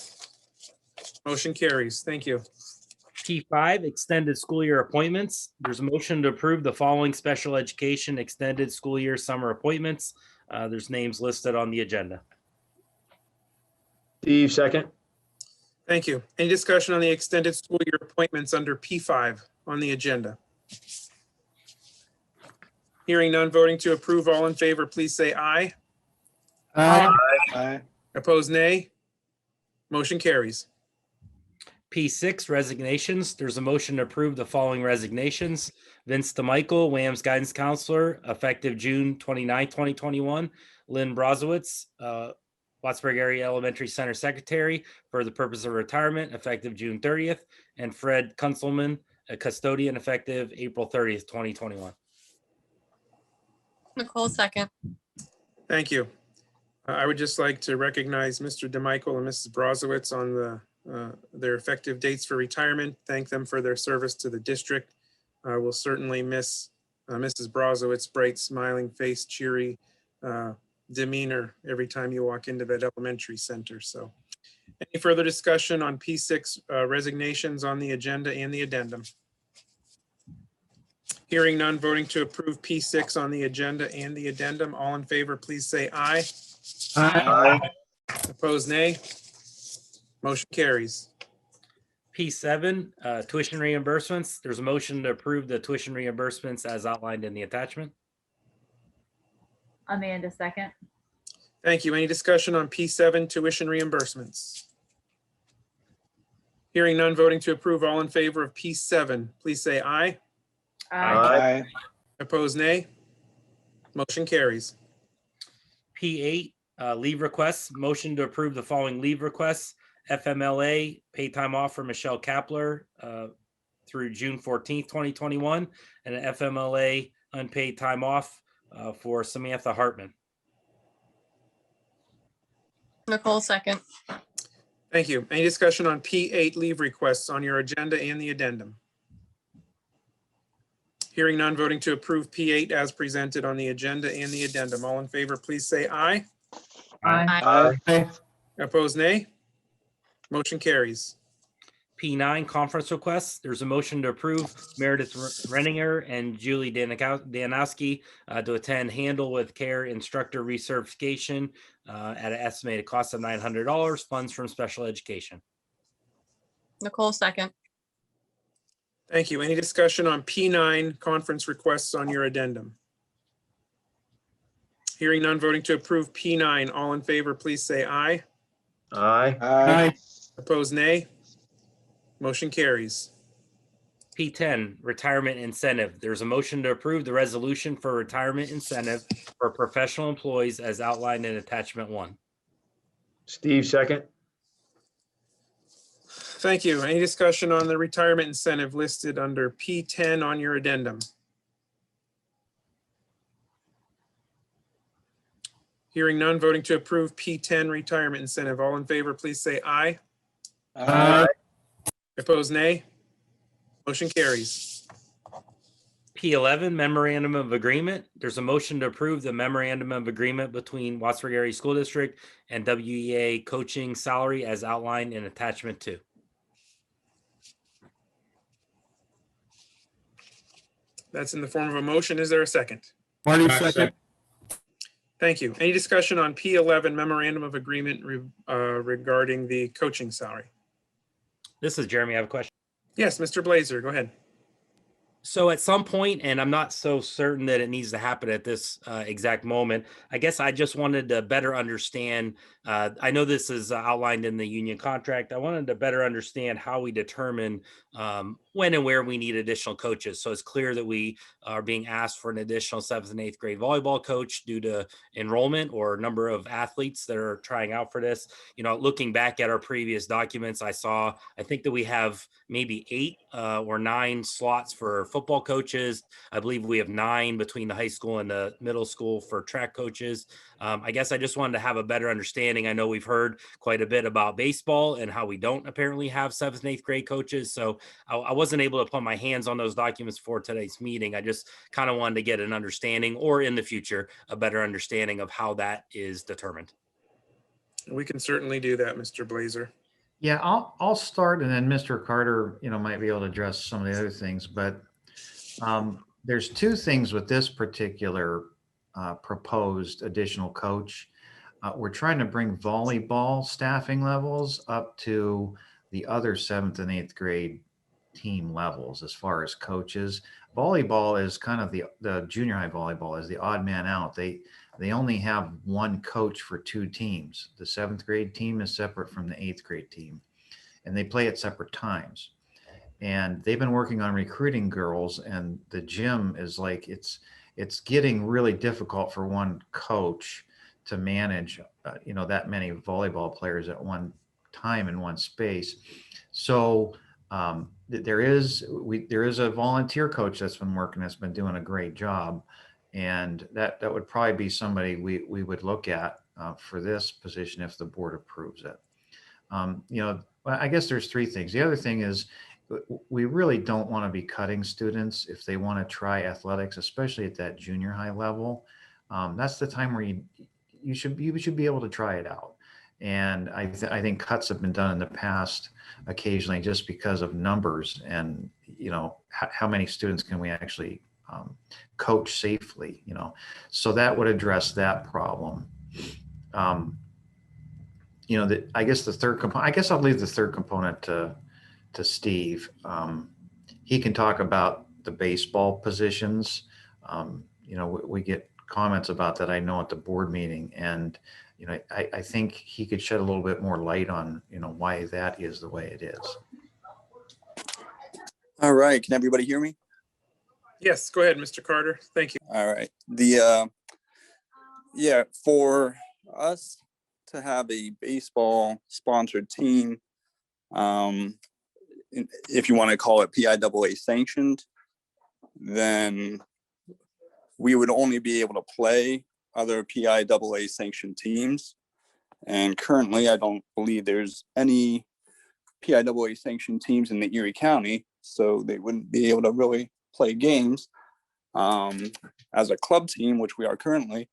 Speaker 1: Motion carries. Thank you.
Speaker 14: P5, extended school year appointments. There's a motion to approve the following special education extended school year summer appointments. There's names listed on the agenda.
Speaker 5: Steve, second.
Speaker 1: Thank you. Any discussion on the extended school year appointments under P5 on the agenda? Hearing none, voting to approve. All in favor, please say aye.
Speaker 5: Aye.
Speaker 1: Opposed, nay. Motion carries.
Speaker 14: P6, resignations. There's a motion to approve the following resignations. Vince DeMichael, WAMS Guidance Counselor, effective June 29, 2021. Lynn Brozowitz, Wattsburg Area Elementary Center Secretary, for the purpose of retirement, effective June 30th. And Fred Kunzelman, a custodian, effective April 30th, 2021.
Speaker 15: Nicole second.
Speaker 1: Thank you. I would just like to recognize Mr. DeMichael and Mrs. Brozowitz on their effective dates for retirement. Thank them for their service to the district. We'll certainly miss Mrs. Brozowitz, bright, smiling face, cheery demeanor every time you walk into that elementary center. So any further discussion on P6 resignations on the agenda and the addendum? Hearing none, voting to approve P6 on the agenda and the addendum. All in favor, please say aye.
Speaker 5: Aye.
Speaker 1: Opposed, nay. Motion carries.
Speaker 14: P7, tuition reimbursements. There's a motion to approve the tuition reimbursements as outlined in the attachment.
Speaker 13: Amanda second.
Speaker 1: Thank you. Any discussion on P7 tuition reimbursements? Hearing none, voting to approve. All in favor of P7, please say aye.
Speaker 5: Aye.
Speaker 1: Opposed, nay. Motion carries.
Speaker 14: P8, leave requests. Motion to approve the following leave requests. FMLA, paid time off for Michelle Kapler through June 14th, 2021, and an FMLA unpaid time off for Samantha Hartman.
Speaker 15: Nicole second.
Speaker 1: Thank you. Any discussion on P8 leave requests on your agenda and the addendum? Hearing none, voting to approve P8 as presented on the agenda and the addendum. All in favor, please say aye.
Speaker 5: Aye.
Speaker 1: Opposed, nay. Motion carries.
Speaker 14: P9, conference requests. There's a motion to approve Meredith Renninger and Julie Danowski to attend Handle with Care instructor recertification at an estimated cost of $900, funds from special education.
Speaker 15: Nicole second.
Speaker 1: Thank you. Any discussion on P9 conference requests on your addendum? Hearing none, voting to approve P9. All in favor, please say aye.
Speaker 5: Aye.
Speaker 1: Opposed, nay. Motion carries.
Speaker 14: P10, retirement incentive. There's a motion to approve the resolution for retirement incentive for professional employees as outlined in attachment 1.
Speaker 5: Steve, second.
Speaker 1: Thank you. Any discussion on the retirement incentive listed under P10 on your addendum? Hearing none, voting to approve P10 retirement incentive. All in favor, please say aye.
Speaker 5: Aye.
Speaker 1: Opposed, nay. Motion carries.
Speaker 14: P11, memorandum of agreement. There's a motion to approve the memorandum of agreement between Wattsburg Area School District and WEA coaching salary as outlined in attachment 2.
Speaker 1: That's in the form of a motion. Is there a second?
Speaker 3: Marty, second.
Speaker 1: Thank you. Any discussion on P11 memorandum of agreement regarding the coaching salary?
Speaker 14: This is Jeremy. I have a question.
Speaker 1: Yes, Mr. Blazer, go ahead.
Speaker 14: So at some point, and I'm not so certain that it needs to happen at this exact moment, I guess I just wanted to better understand I know this is outlined in the union contract. I wanted to better understand how we determine when and where we need additional coaches. So it's clear that we are being asked for an additional 7th and 8th grade volleyball coach due to enrollment or number of athletes that are trying out for this. You know, looking back at our previous documents, I think that we have maybe 8 or 9 slots for football coaches. I believe we have 9 between the high school and the middle school for track coaches. I guess I just wanted to have a better understanding. I know we've heard quite a bit about baseball and how we don't apparently have 7th and 8th grade coaches. So I wasn't able to put my hands on those documents for today's meeting. I just kind of wanted to get an understanding, or in the future, a better understanding of how that is determined.
Speaker 1: We can certainly do that, Mr. Blazer.
Speaker 6: Yeah, I'll start, and then Mr. Carter, might be able to address some of the other things. But there's 2 things with this particular proposed additional coach. We're trying to bring volleyball staffing levels up to the other 7th and 8th grade team levels as far as coaches. Volleyball is kind of the junior high volleyball is the odd man out. They only have 1 coach for 2 teams. The 7th grade team is separate from the 8th grade team, and they play at separate times. And they've been working on recruiting girls, and the gym is like, it's getting really difficult for 1 coach to manage, that many volleyball players at one time in one space. So there is a volunteer coach that's been working, that's been doing a great job. And that would probably be somebody we would look at for this position if the board approves it. I guess there's 3 things. The other thing is we really don't want to be cutting students if they want to try athletics, especially at that junior high level. That's the time where you should be able to try it out. And I think cuts have been done in the past occasionally just because of numbers and, how many students can we actually coach safely, so that would address that problem. I guess the third component, I guess I'll leave the third component to Steve. He can talk about the baseball positions. We get comments about that, I know, at the board meeting, and I think he could shed a little bit more light on why that is the way it is.
Speaker 16: All right, can everybody hear me?
Speaker 1: Yes, go ahead, Mr. Carter. Thank you.
Speaker 16: All right. For us to have a baseball sponsored team, if you want to call it PIAA sanctioned, then we would only be able to play other PIAA sanctioned teams. And currently, I don't believe there's any PIAA sanctioned teams in the Erie County, so they wouldn't be able to really play games. As a club team, which we are currently,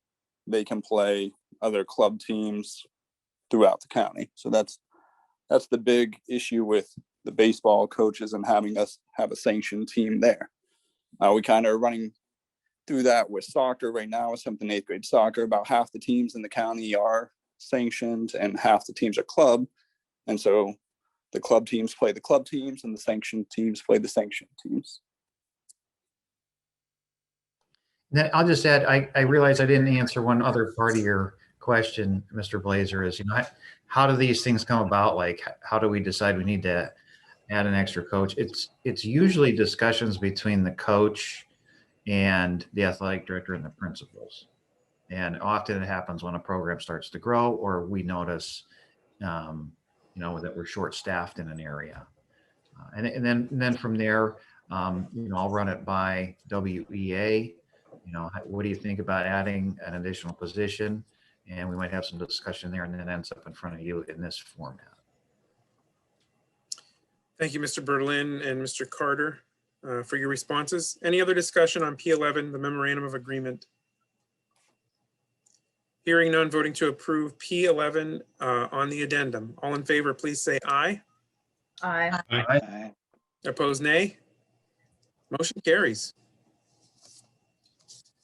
Speaker 16: they can play other club teams throughout the county. So that's the big issue with the baseball coaches and having us have a sanctioned team there. We kind of are running through that with soccer right now, with 7th and 8th grade soccer. About half the teams in the county are sanctioned and half the teams are club. And so the club teams play the club teams and the sanctioned teams play the sanctioned teams.
Speaker 6: Then I'll just add, I realize I didn't answer one other part of your question, Mr. Blazer, is, how do these things come about? Like, how do we decide we need to add an extra coach? It's usually discussions between the coach and the athletic director and the principals. And often it happens when a program starts to grow, or we notice, that we're short-staffed in an area. And then from there, I'll run it by WEA. What do you think about adding an additional position? And we might have some discussion there, and then it ends up in front of you in this format.
Speaker 1: Thank you, Mr. Berlin and Mr. Carter, for your responses. Any other discussion on P11, the memorandum of agreement? Hearing none, voting to approve P11 on the addendum. All in favor, please say aye.
Speaker 13: Aye.
Speaker 5: Aye.
Speaker 1: Opposed, nay. Motion carries.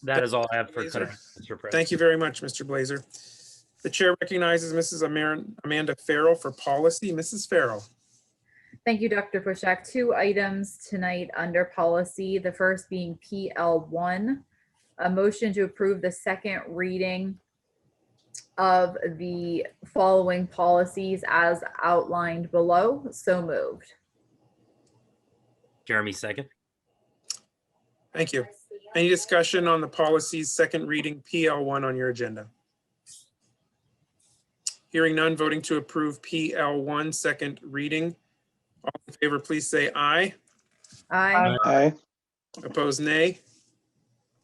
Speaker 14: That is all I have for
Speaker 1: Blazer.
Speaker 14: tonight, Mr. President.
Speaker 1: Thank you very much, Mr. Blazer. The chair recognizes Mrs. Amanda Farrell for policy. Mrs. Farrell.
Speaker 13: Thank you, Dr. Pushak. 2 items tonight under policy. The first being PL1, a motion to approve the second reading of the following policies as outlined below. So moved.
Speaker 14: Jeremy, second.
Speaker 1: Thank you. Any discussion on the policies second reading PL1 on your agenda? Hearing none, voting to approve PL1 second reading. All in favor, please say aye.
Speaker 13: Aye.
Speaker 5: Aye.
Speaker 1: Opposed, nay.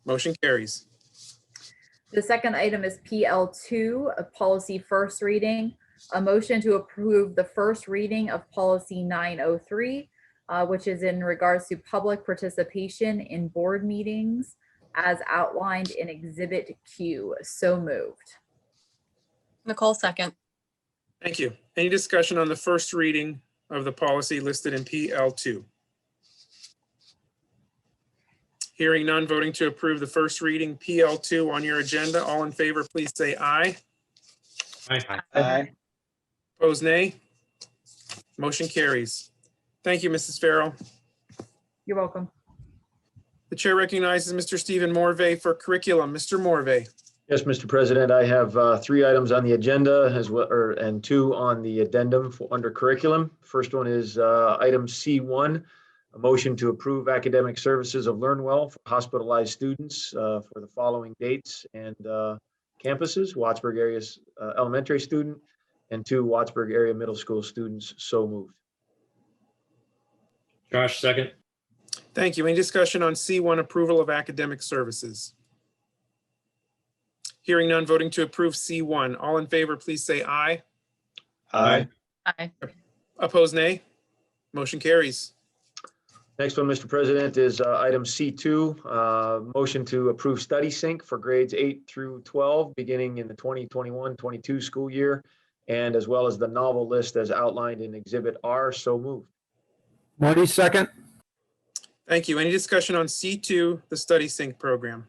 Speaker 1: Motion carries.
Speaker 13: The second item is PL2, a policy first reading. A motion to approve the first reading of policy 903, which is in regards to public participation in board meetings as outlined in Exhibit Q. So moved.
Speaker 15: Nicole, second.
Speaker 1: Thank you. Any discussion on the first reading of the policy listed in PL2? Hearing none, voting to approve the first reading PL2 on your agenda. All in favor, please say aye.
Speaker 12: Aye.
Speaker 5: Aye.
Speaker 1: Opposed, nay. Motion carries. Thank you, Mrs. Farrell.
Speaker 13: You're welcome.
Speaker 1: The chair recognizes Mr. Stephen Morvay for curriculum. Mr. Morvay.
Speaker 5: Yes, Mr. President, I have 3 items on the agenda as well, and 2 on the addendum under curriculum. First one is item C1, a motion to approve academic services of LearnWell for hospitalized students for the following dates and campuses: Wattsburg area elementary student and 2 Wattsburg area middle school students. So moved.
Speaker 12: Josh, second.
Speaker 1: Thank you. Any discussion on C1, approval of academic services? Hearing none, voting to approve C1. All in favor, please say aye.
Speaker 5: Aye.
Speaker 15: Aye.
Speaker 1: Opposed, nay. Motion carries.
Speaker 5: Next one, Mr. President, is item C2, motion to approve Study Sync for grades 8 through 12, beginning in the 2021-22 school year, and as well as the novel list as outlined in Exhibit R. So moved.
Speaker 3: Marty, second.
Speaker 1: Thank you. Any discussion on C2, the Study Sync program?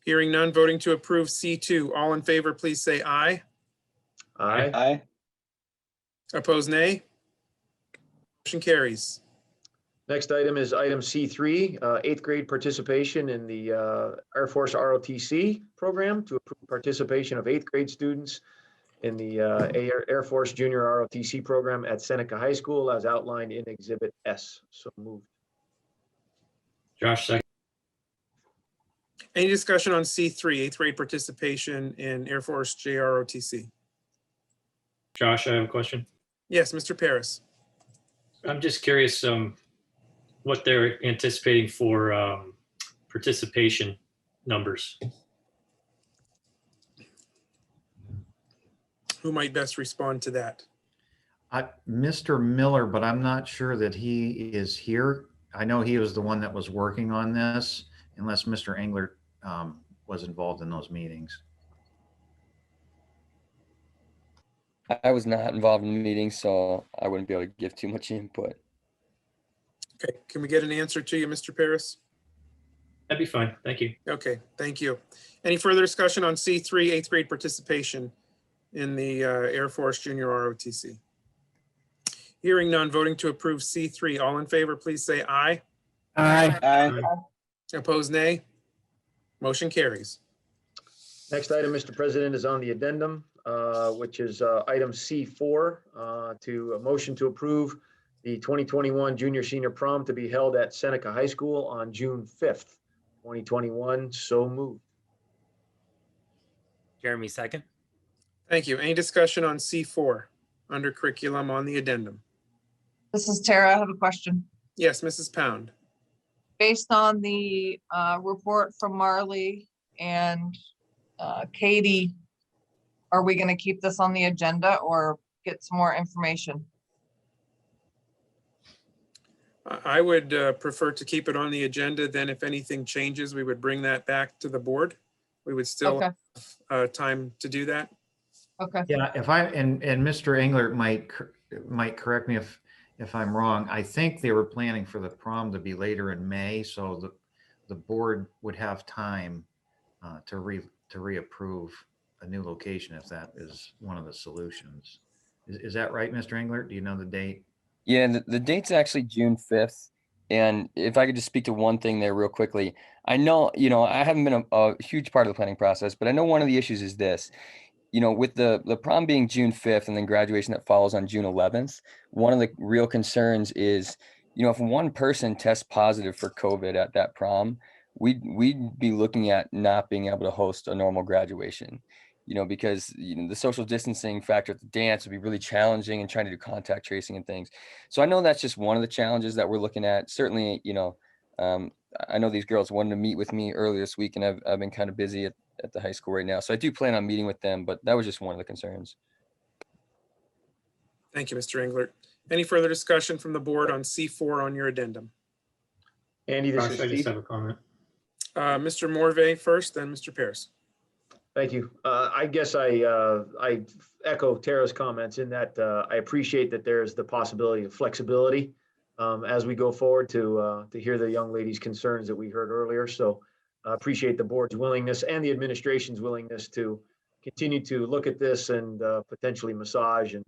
Speaker 1: Hearing none, voting to approve C2. All in favor, please say aye.
Speaker 5: Aye.
Speaker 9: Aye.
Speaker 1: Opposed, nay. Motion carries.
Speaker 5: Next item is item C3, 8th grade participation in the Air Force ROTC program to approve participation of 8th grade students in the Air Force Junior ROTC program at Seneca High School as outlined in Exhibit S. So moved.
Speaker 12: Josh, second.
Speaker 1: Any discussion on C3, 8th grade participation in Air Force JROTC?
Speaker 12: Josh, I have a question.
Speaker 1: Yes, Mr. Paris.
Speaker 12: I'm just curious what they're anticipating for participation numbers.
Speaker 1: Who might best respond to that?
Speaker 6: Mr. Miller, but I'm not sure that he is here. I know he was the one that was working on this, unless Mr. Englert was involved in those meetings.
Speaker 17: I was not involved in the meeting, so I wouldn't be able to give too much input.
Speaker 1: Okay, can we get an answer to you, Mr. Paris?
Speaker 12: That'd be fine. Thank you.
Speaker 1: Okay, thank you. Any further discussion on C3, 8th grade participation in the Air Force Junior ROTC? Hearing none, voting to approve C3. All in favor, please say aye.
Speaker 3: Aye.
Speaker 5: Aye.
Speaker 1: Opposed, nay. Motion carries.
Speaker 5: Next item, Mr. President, is on the addendum, which is item C4, to a motion to approve the 2021 junior senior prom to be held at Seneca High School on June 5th, 2021. So moved.
Speaker 14: Jeremy, second.
Speaker 1: Thank you. Any discussion on C4 under curriculum on the addendum?
Speaker 18: This is Tara. I have a question.
Speaker 1: Yes, Mrs. Pound.
Speaker 18: Based on the report from Marley and Katie, are we going to keep this on the agenda or get some more information?
Speaker 1: I would prefer to keep it on the agenda. Then if anything changes, we would bring that back to the board. We would still have time to do that.
Speaker 18: Okay.
Speaker 6: Yeah, if I, and Mr. Englert might correct me if I'm wrong. I think they were planning for the prom to be later in May, so the board would have time to reapprove a new location if that is one of the solutions. Is that right, Mr. Englert? Do you know the date?
Speaker 17: Yeah, the date's actually June 5th. And if I could just speak to one thing there real quickly, I know, I haven't been a huge part of the planning process, but I know one of the issues is this, with the prom being June 5th and then graduation that follows on June 11th, one of the real concerns is, if one person tests positive for COVID at that prom, we'd be looking at not being able to host a normal graduation, because the social distancing factor at the dance would be really challenging and trying to do contact tracing and things. So I know that's just one of the challenges that we're looking at. Certainly, I know these girls wanted to meet with me earlier this week, and I've been kind of busy at the high school right now. So I do plan on meeting with them, but that was just one of the concerns.
Speaker 1: Thank you, Mr. Englert. Any further discussion from the board on C4 on your addendum?
Speaker 5: Andy, this
Speaker 12: Josh,
Speaker 5: is
Speaker 12: I just
Speaker 5: Steve.
Speaker 12: have a comment.
Speaker 1: Mr. Morvay first, then Mr. Paris.
Speaker 5: Thank you. I guess I echo Tara's comments in that I appreciate that there's the possibility of flexibility as we go forward to hear the young lady's concerns that we heard earlier. So I appreciate the board's willingness and the administration's willingness to continue to look at this and potentially massage and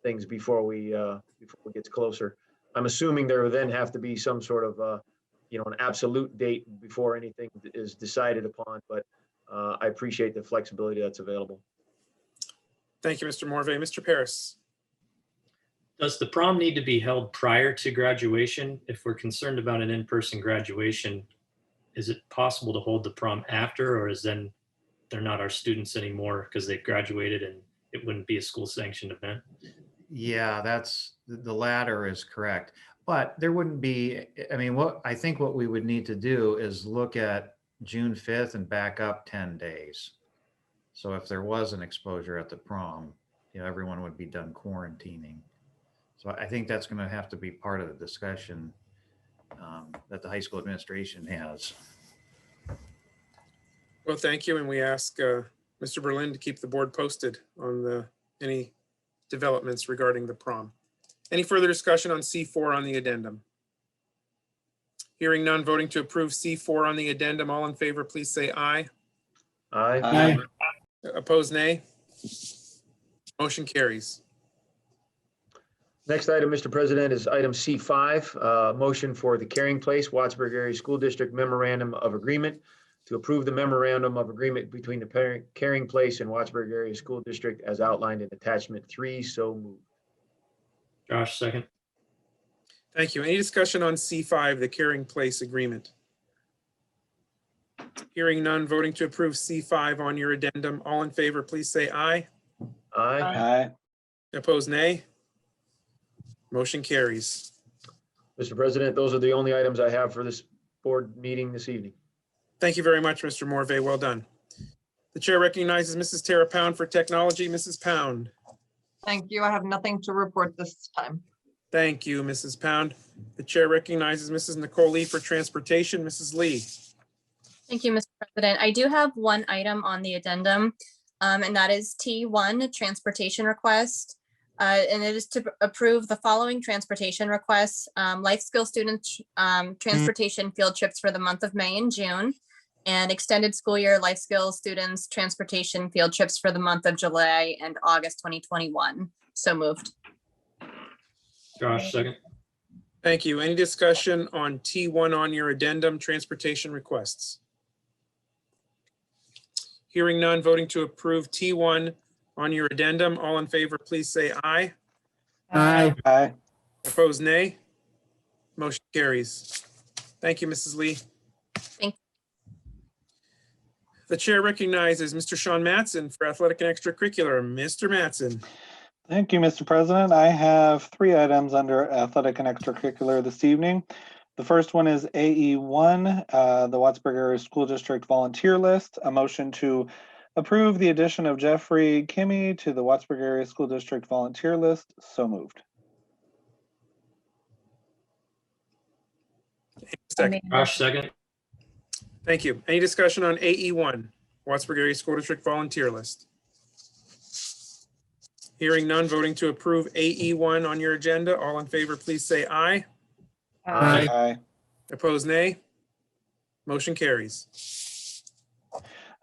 Speaker 5: things before it gets closer. I'm assuming there will then have to be some sort of an absolute date before anything is decided upon, but I appreciate the flexibility that's available.
Speaker 1: Thank you, Mr. Morvay. Mr. Paris.
Speaker 12: Does the prom need to be held prior to graduation? If we're concerned about an in-person graduation, is it possible to hold the prom after, or is then they're not our students anymore because they've graduated and it wouldn't be a school sanctioned event?
Speaker 6: Yeah, that's the latter is correct. But there wouldn't be, I think what we would need to do is look at June 5th and back up 10 days. So if there was an exposure at the prom, everyone would be done quarantining. So I think that's going to have to be part of the discussion that the high school administration has.
Speaker 1: Well, thank you. And we ask Mr. Berlin to keep the board posted on any developments regarding the prom. Any further discussion on C4 on the addendum? Hearing none, voting to approve C4 on the addendum. All in favor, please say aye.
Speaker 5: Aye.
Speaker 3: Aye.
Speaker 1: Opposed, nay. Motion carries.
Speaker 5: Next item, Mr. President, is item C5, motion for the Caring Place Wattsburg Area School District Memorandum of Agreement to approve the memorandum of agreement between the Caring Place and Wattsburg Area School District as outlined in attachment 3. So moved.
Speaker 12: Josh, second.
Speaker 1: Thank you. Any discussion on C5, the Caring Place Agreement? Hearing none, voting to approve C5 on your addendum. All in favor, please say aye.
Speaker 5: Aye.
Speaker 9: Aye.
Speaker 1: Opposed, nay. Motion carries.
Speaker 5: Mr. President, those are the only items I have for this board meeting this evening.
Speaker 1: Thank you very much, Mr. Morvay. Well done. The chair recognizes Mrs. Tara Pound for technology. Mrs. Pound.
Speaker 18: Thank you. I have nothing to report this time.
Speaker 1: Thank you, Mrs. Pound. The chair recognizes Mrs. Nicole Lee for transportation. Mrs. Lee.
Speaker 15: Thank you, Mr. President. I do have one item on the addendum, and that is T1, transportation request. And it is to approve the following transportation requests: life skill students transportation field trips for the month of May and June, and extended school year life skills students transportation field trips for the month of July and August 2021. So moved.
Speaker 12: Josh, second.
Speaker 1: Thank you. Any discussion on T1 on your addendum, transportation requests? Hearing none, voting to approve T1 on your addendum. All in favor, please say aye.
Speaker 3: Aye.
Speaker 9: Aye.
Speaker 1: Opposed, nay. Motion carries. Thank you, Mrs. Lee.
Speaker 15: Thank
Speaker 1: The chair recognizes Mr. Sean Matson for athletic and extracurricular. Mr. Matson.
Speaker 9: Thank you, Mr. President. I have 3 items under athletic and extracurricular this evening. The first one is AE1, the Wattsburg Area School District volunteer list. A motion to approve the addition of Jeffrey Kimmy to the Wattsburg Area School District volunteer list. So moved.
Speaker 1: Second.
Speaker 12: Josh, second.
Speaker 1: Thank you. Any discussion on AE1, Wattsburg Area School District volunteer list? Hearing none, voting to approve AE1 on your agenda. All in favor, please say aye.
Speaker 9: Aye.
Speaker 1: Opposed, nay. Motion carries.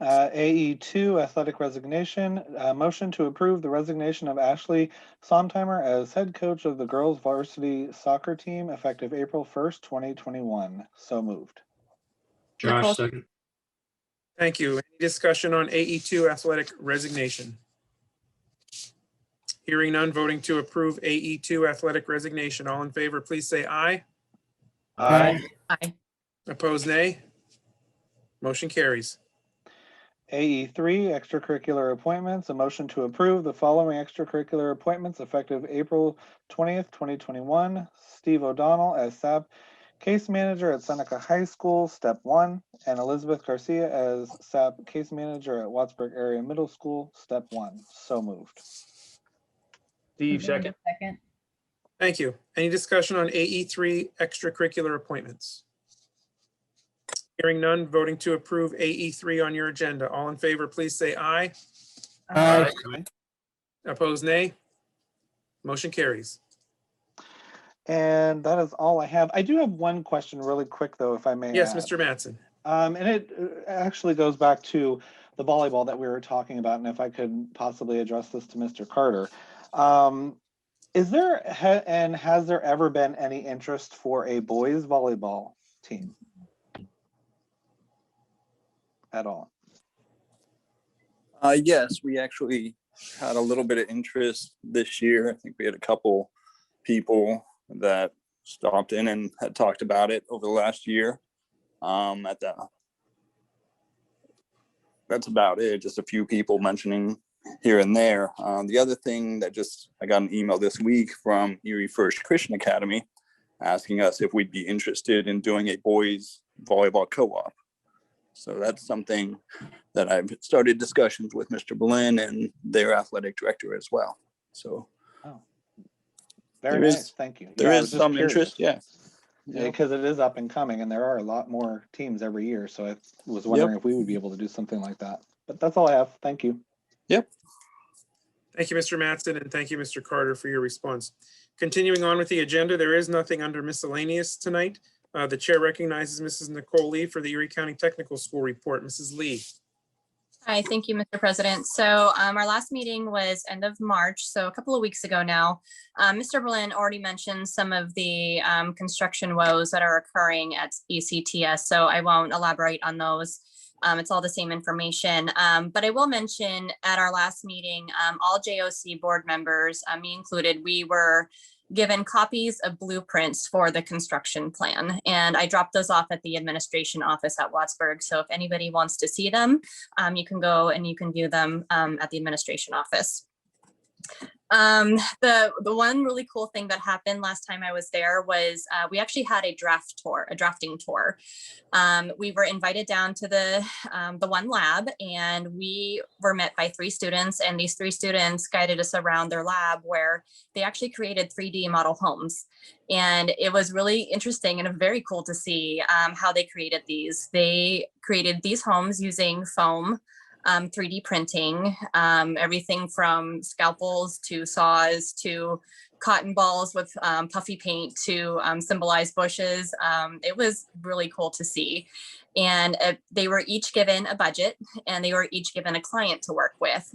Speaker 9: AE2 athletic resignation, motion to approve the resignation of Ashley Sontheimer as head coach of the girls varsity soccer team effective April 1st, 2021. So moved.
Speaker 12: Josh, second.
Speaker 1: Thank you. Any discussion on AE2 athletic resignation? Hearing none, voting to approve AE2 athletic resignation. All in favor, please say aye.
Speaker 3: Aye.
Speaker 2: Aye.
Speaker 1: Opposed, nay. Motion carries.
Speaker 9: AE3 extracurricular appointments, a motion to approve the following extracurricular appointments effective April 20th, 2021. Steve O'Donnell as SAP case manager at Seneca High School, step 1, and Elizabeth Garcia as SAP case manager at Wattsburg Area Middle School, step 1. So moved.
Speaker 5: Steve,
Speaker 13: Amanda,
Speaker 5: second.
Speaker 13: second.
Speaker 1: Thank you. Any discussion on AE3 extracurricular appointments? Hearing none, voting to approve AE3 on your agenda. All in favor, please say aye.
Speaker 3: Aye.
Speaker 1: Opposed, nay. Motion carries.
Speaker 9: And that is all I have. I do have one question really quick though, if I may.
Speaker 1: Yes,
Speaker 9: add.
Speaker 1: Mr. Mattson.
Speaker 9: And it actually goes back to the volleyball that we were talking about, and if I could possibly address this to Mr. Carter. Is there and has there ever been any interest for a boys volleyball team at all?
Speaker 16: Yes, we actually had a little bit of interest this year. I think we had a couple people that stopped in and had talked about it over the last year. That's about it. Just a few people mentioning here and there. The other thing that I got an email this week from Erie First Christian Academy asking us if we'd be interested in doing a boys volleyball co-op. So that's something that I've started discussions with Mr. Berlin and their athletic director as well. So
Speaker 9: Very nice, thank you.
Speaker 16: There
Speaker 9: I
Speaker 16: is
Speaker 9: was just
Speaker 16: some
Speaker 9: curious.
Speaker 16: interest, yeah.
Speaker 9: Because it is up and coming, and there are a lot more teams every year. So I was wondering if we would be able to do something like that. But that's all I have. Thank you.
Speaker 16: Yep.
Speaker 1: Thank you, Mr. Mattson, and thank you, Mr. Carter, for your response. Continuing on with the agenda, there is nothing under miscellaneous tonight. The chair recognizes Mrs. Nicole Lee for the Erie County Technical School report. Mrs. Lee.
Speaker 15: Hi, thank you, Mr. President. So our last meeting was end of March, so a couple of weeks ago now. Mr. Berlin already mentioned some of the construction woes that are occurring at ECTS, so I won't elaborate on those. It's all the same information, but I will mention at our last meeting, all JOC board members, me included, we were given copies of blueprints for the construction plan. And I dropped those off at the administration office at Wattsburg. So if anybody wants to see them, you can go and you can view them at the administration office. The one really cool thing that happened last time I was there was we actually had a drafting tour. We were invited down to the one lab, and we were met by 3 students, and these 3 students guided us around their lab where they actually created 3D model homes. And it was really interesting and very cool to see how they created these. They created these homes using foam, 3D printing, everything from scalpels to saws to cotton balls with puffy paint to symbolize bushes. It was really cool to see. And they were each given a budget, and they were each given a client to work with.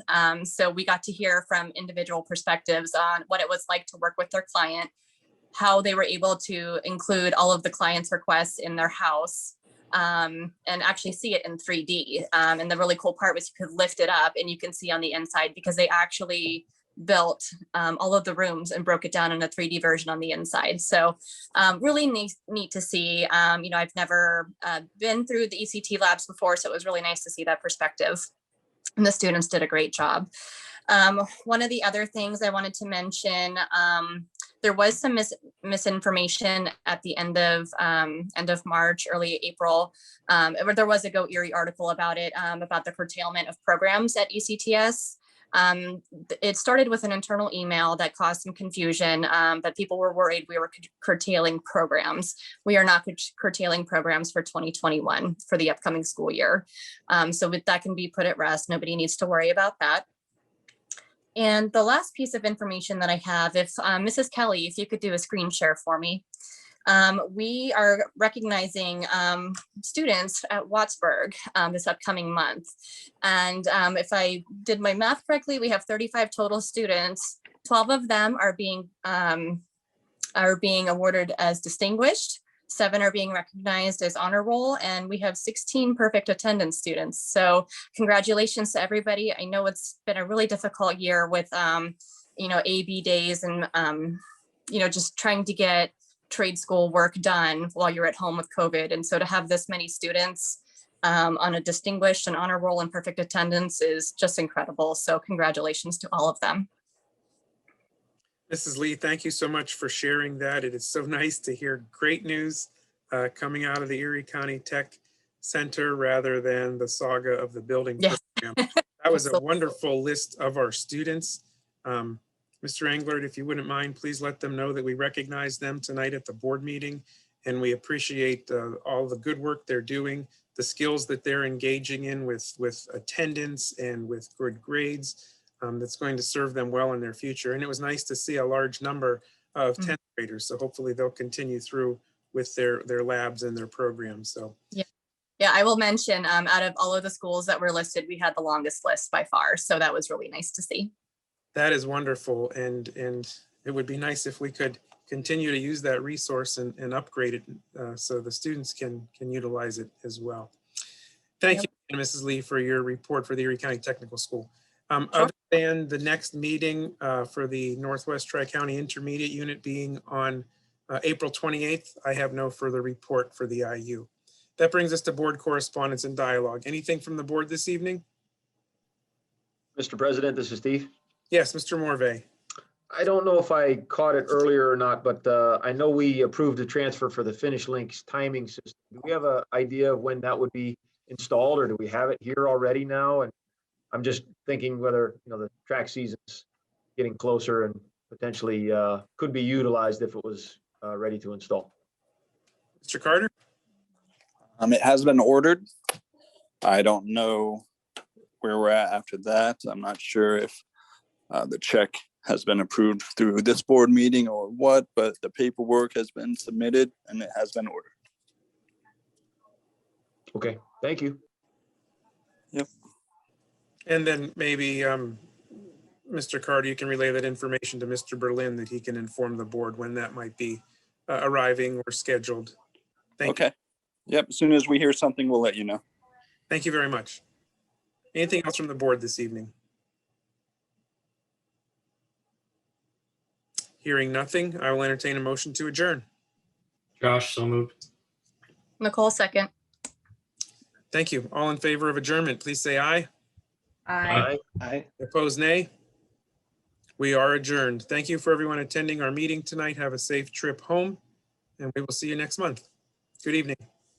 Speaker 15: So we got to hear from individual perspectives on what it was like to work with their client, how they were able to include all of the client's requests in their house, and actually see it in 3D. And the really cool part was you could lift it up and you can see on the inside, because they actually built all of the rooms and broke it down in a 3D version on the inside. So really neat to see. I've never been through the ECT labs before, so it was really nice to see that perspective. And the students did a great job. One of the other things I wanted to mention, there was some misinformation at the end of March, early April. There was a Go Erie article about it, about the curtailment of programs at ECTS. It started with an internal email that caused some confusion, that people were worried we were curtailing programs. We are not curtailing programs for 2021 for the upcoming school year. So that can be put at rest. Nobody needs to worry about that. And the last piece of information that I have, if Mrs. Kelly, if you could do a screen share for me. We are recognizing students at Wattsburg this upcoming month. And if I did my math correctly, we have 35 total students. 12 of them are being awarded as distinguished. 7 are being recognized as honor roll, and we have 16 perfect attendance students. So congratulations to everybody. I know it's been a really difficult year with, AB days and, just trying to get trade school work done while you're at home with COVID. And so to have this many students on a distinguished and honor roll and perfect attendance is just incredible. So congratulations to all of them.
Speaker 1: Mrs. Lee, thank you so much for sharing that. It is so nice to hear great news coming out of the Erie County Tech Center rather than the saga of the building program. That was a wonderful list of our students. Mr. Englert, if you wouldn't mind, please let them know that we recognize them tonight at the board meeting, and we appreciate all the good work they're doing, the skills that they're engaging in with attendance and with good grades. That's going to serve them well in their future. And it was nice to see a large number of 10th graders. So hopefully they'll continue through with their labs and their programs. So
Speaker 15: yeah, I will mention out of all of the schools that were listed, we had the longest list by far. So that was really nice to see.
Speaker 1: that is wonderful. And it would be nice if we could continue to use that resource and upgrade it so the students can utilize it as well. Thank you, Mrs. Lee, for your report for the Erie County Technical School. Other than the next meeting for the Northwest Tri-County Intermediate Unit being on April 28th, I have no further report for the IU. That brings us to board correspondence and dialogue. Anything from the board this evening?
Speaker 5: Mr. President, this is Steve.
Speaker 1: Yes, Mr. Morvay.
Speaker 5: I don't know if I caught it earlier or not, but I know we approved a transfer for the Finish Links timing system. Do we have an idea of when that would be installed, or do we have it here already now? And I'm just thinking whether, the track season's getting closer and potentially could be utilized if it was ready to install.
Speaker 1: Mr. Carter?
Speaker 16: It has been ordered. I don't know where we're at after that. I'm not sure if the check has been approved through this board meeting or what, but the paperwork has been submitted and it has been ordered.
Speaker 5: Okay, thank you.
Speaker 16: Yep.
Speaker 1: And then maybe Mr. Carter, you can relay that information to Mr. Berlin that he can inform the board when that might be arriving or scheduled. Thank you.
Speaker 16: Yep, as soon as we hear something, we'll let you know.
Speaker 1: Thank you very much. Anything else from the board this evening? Hearing nothing, I will entertain a motion to adjourn.
Speaker 12: Josh, so moved.
Speaker 15: Nicole, second.
Speaker 1: Thank you. All in favor of adjournment, please say aye.
Speaker 13: Aye.
Speaker 5: Aye.
Speaker 1: Opposed, nay. We are adjourned. Thank you for everyone attending our meeting tonight. Have a safe trip home, and we will see you next month. Good evening.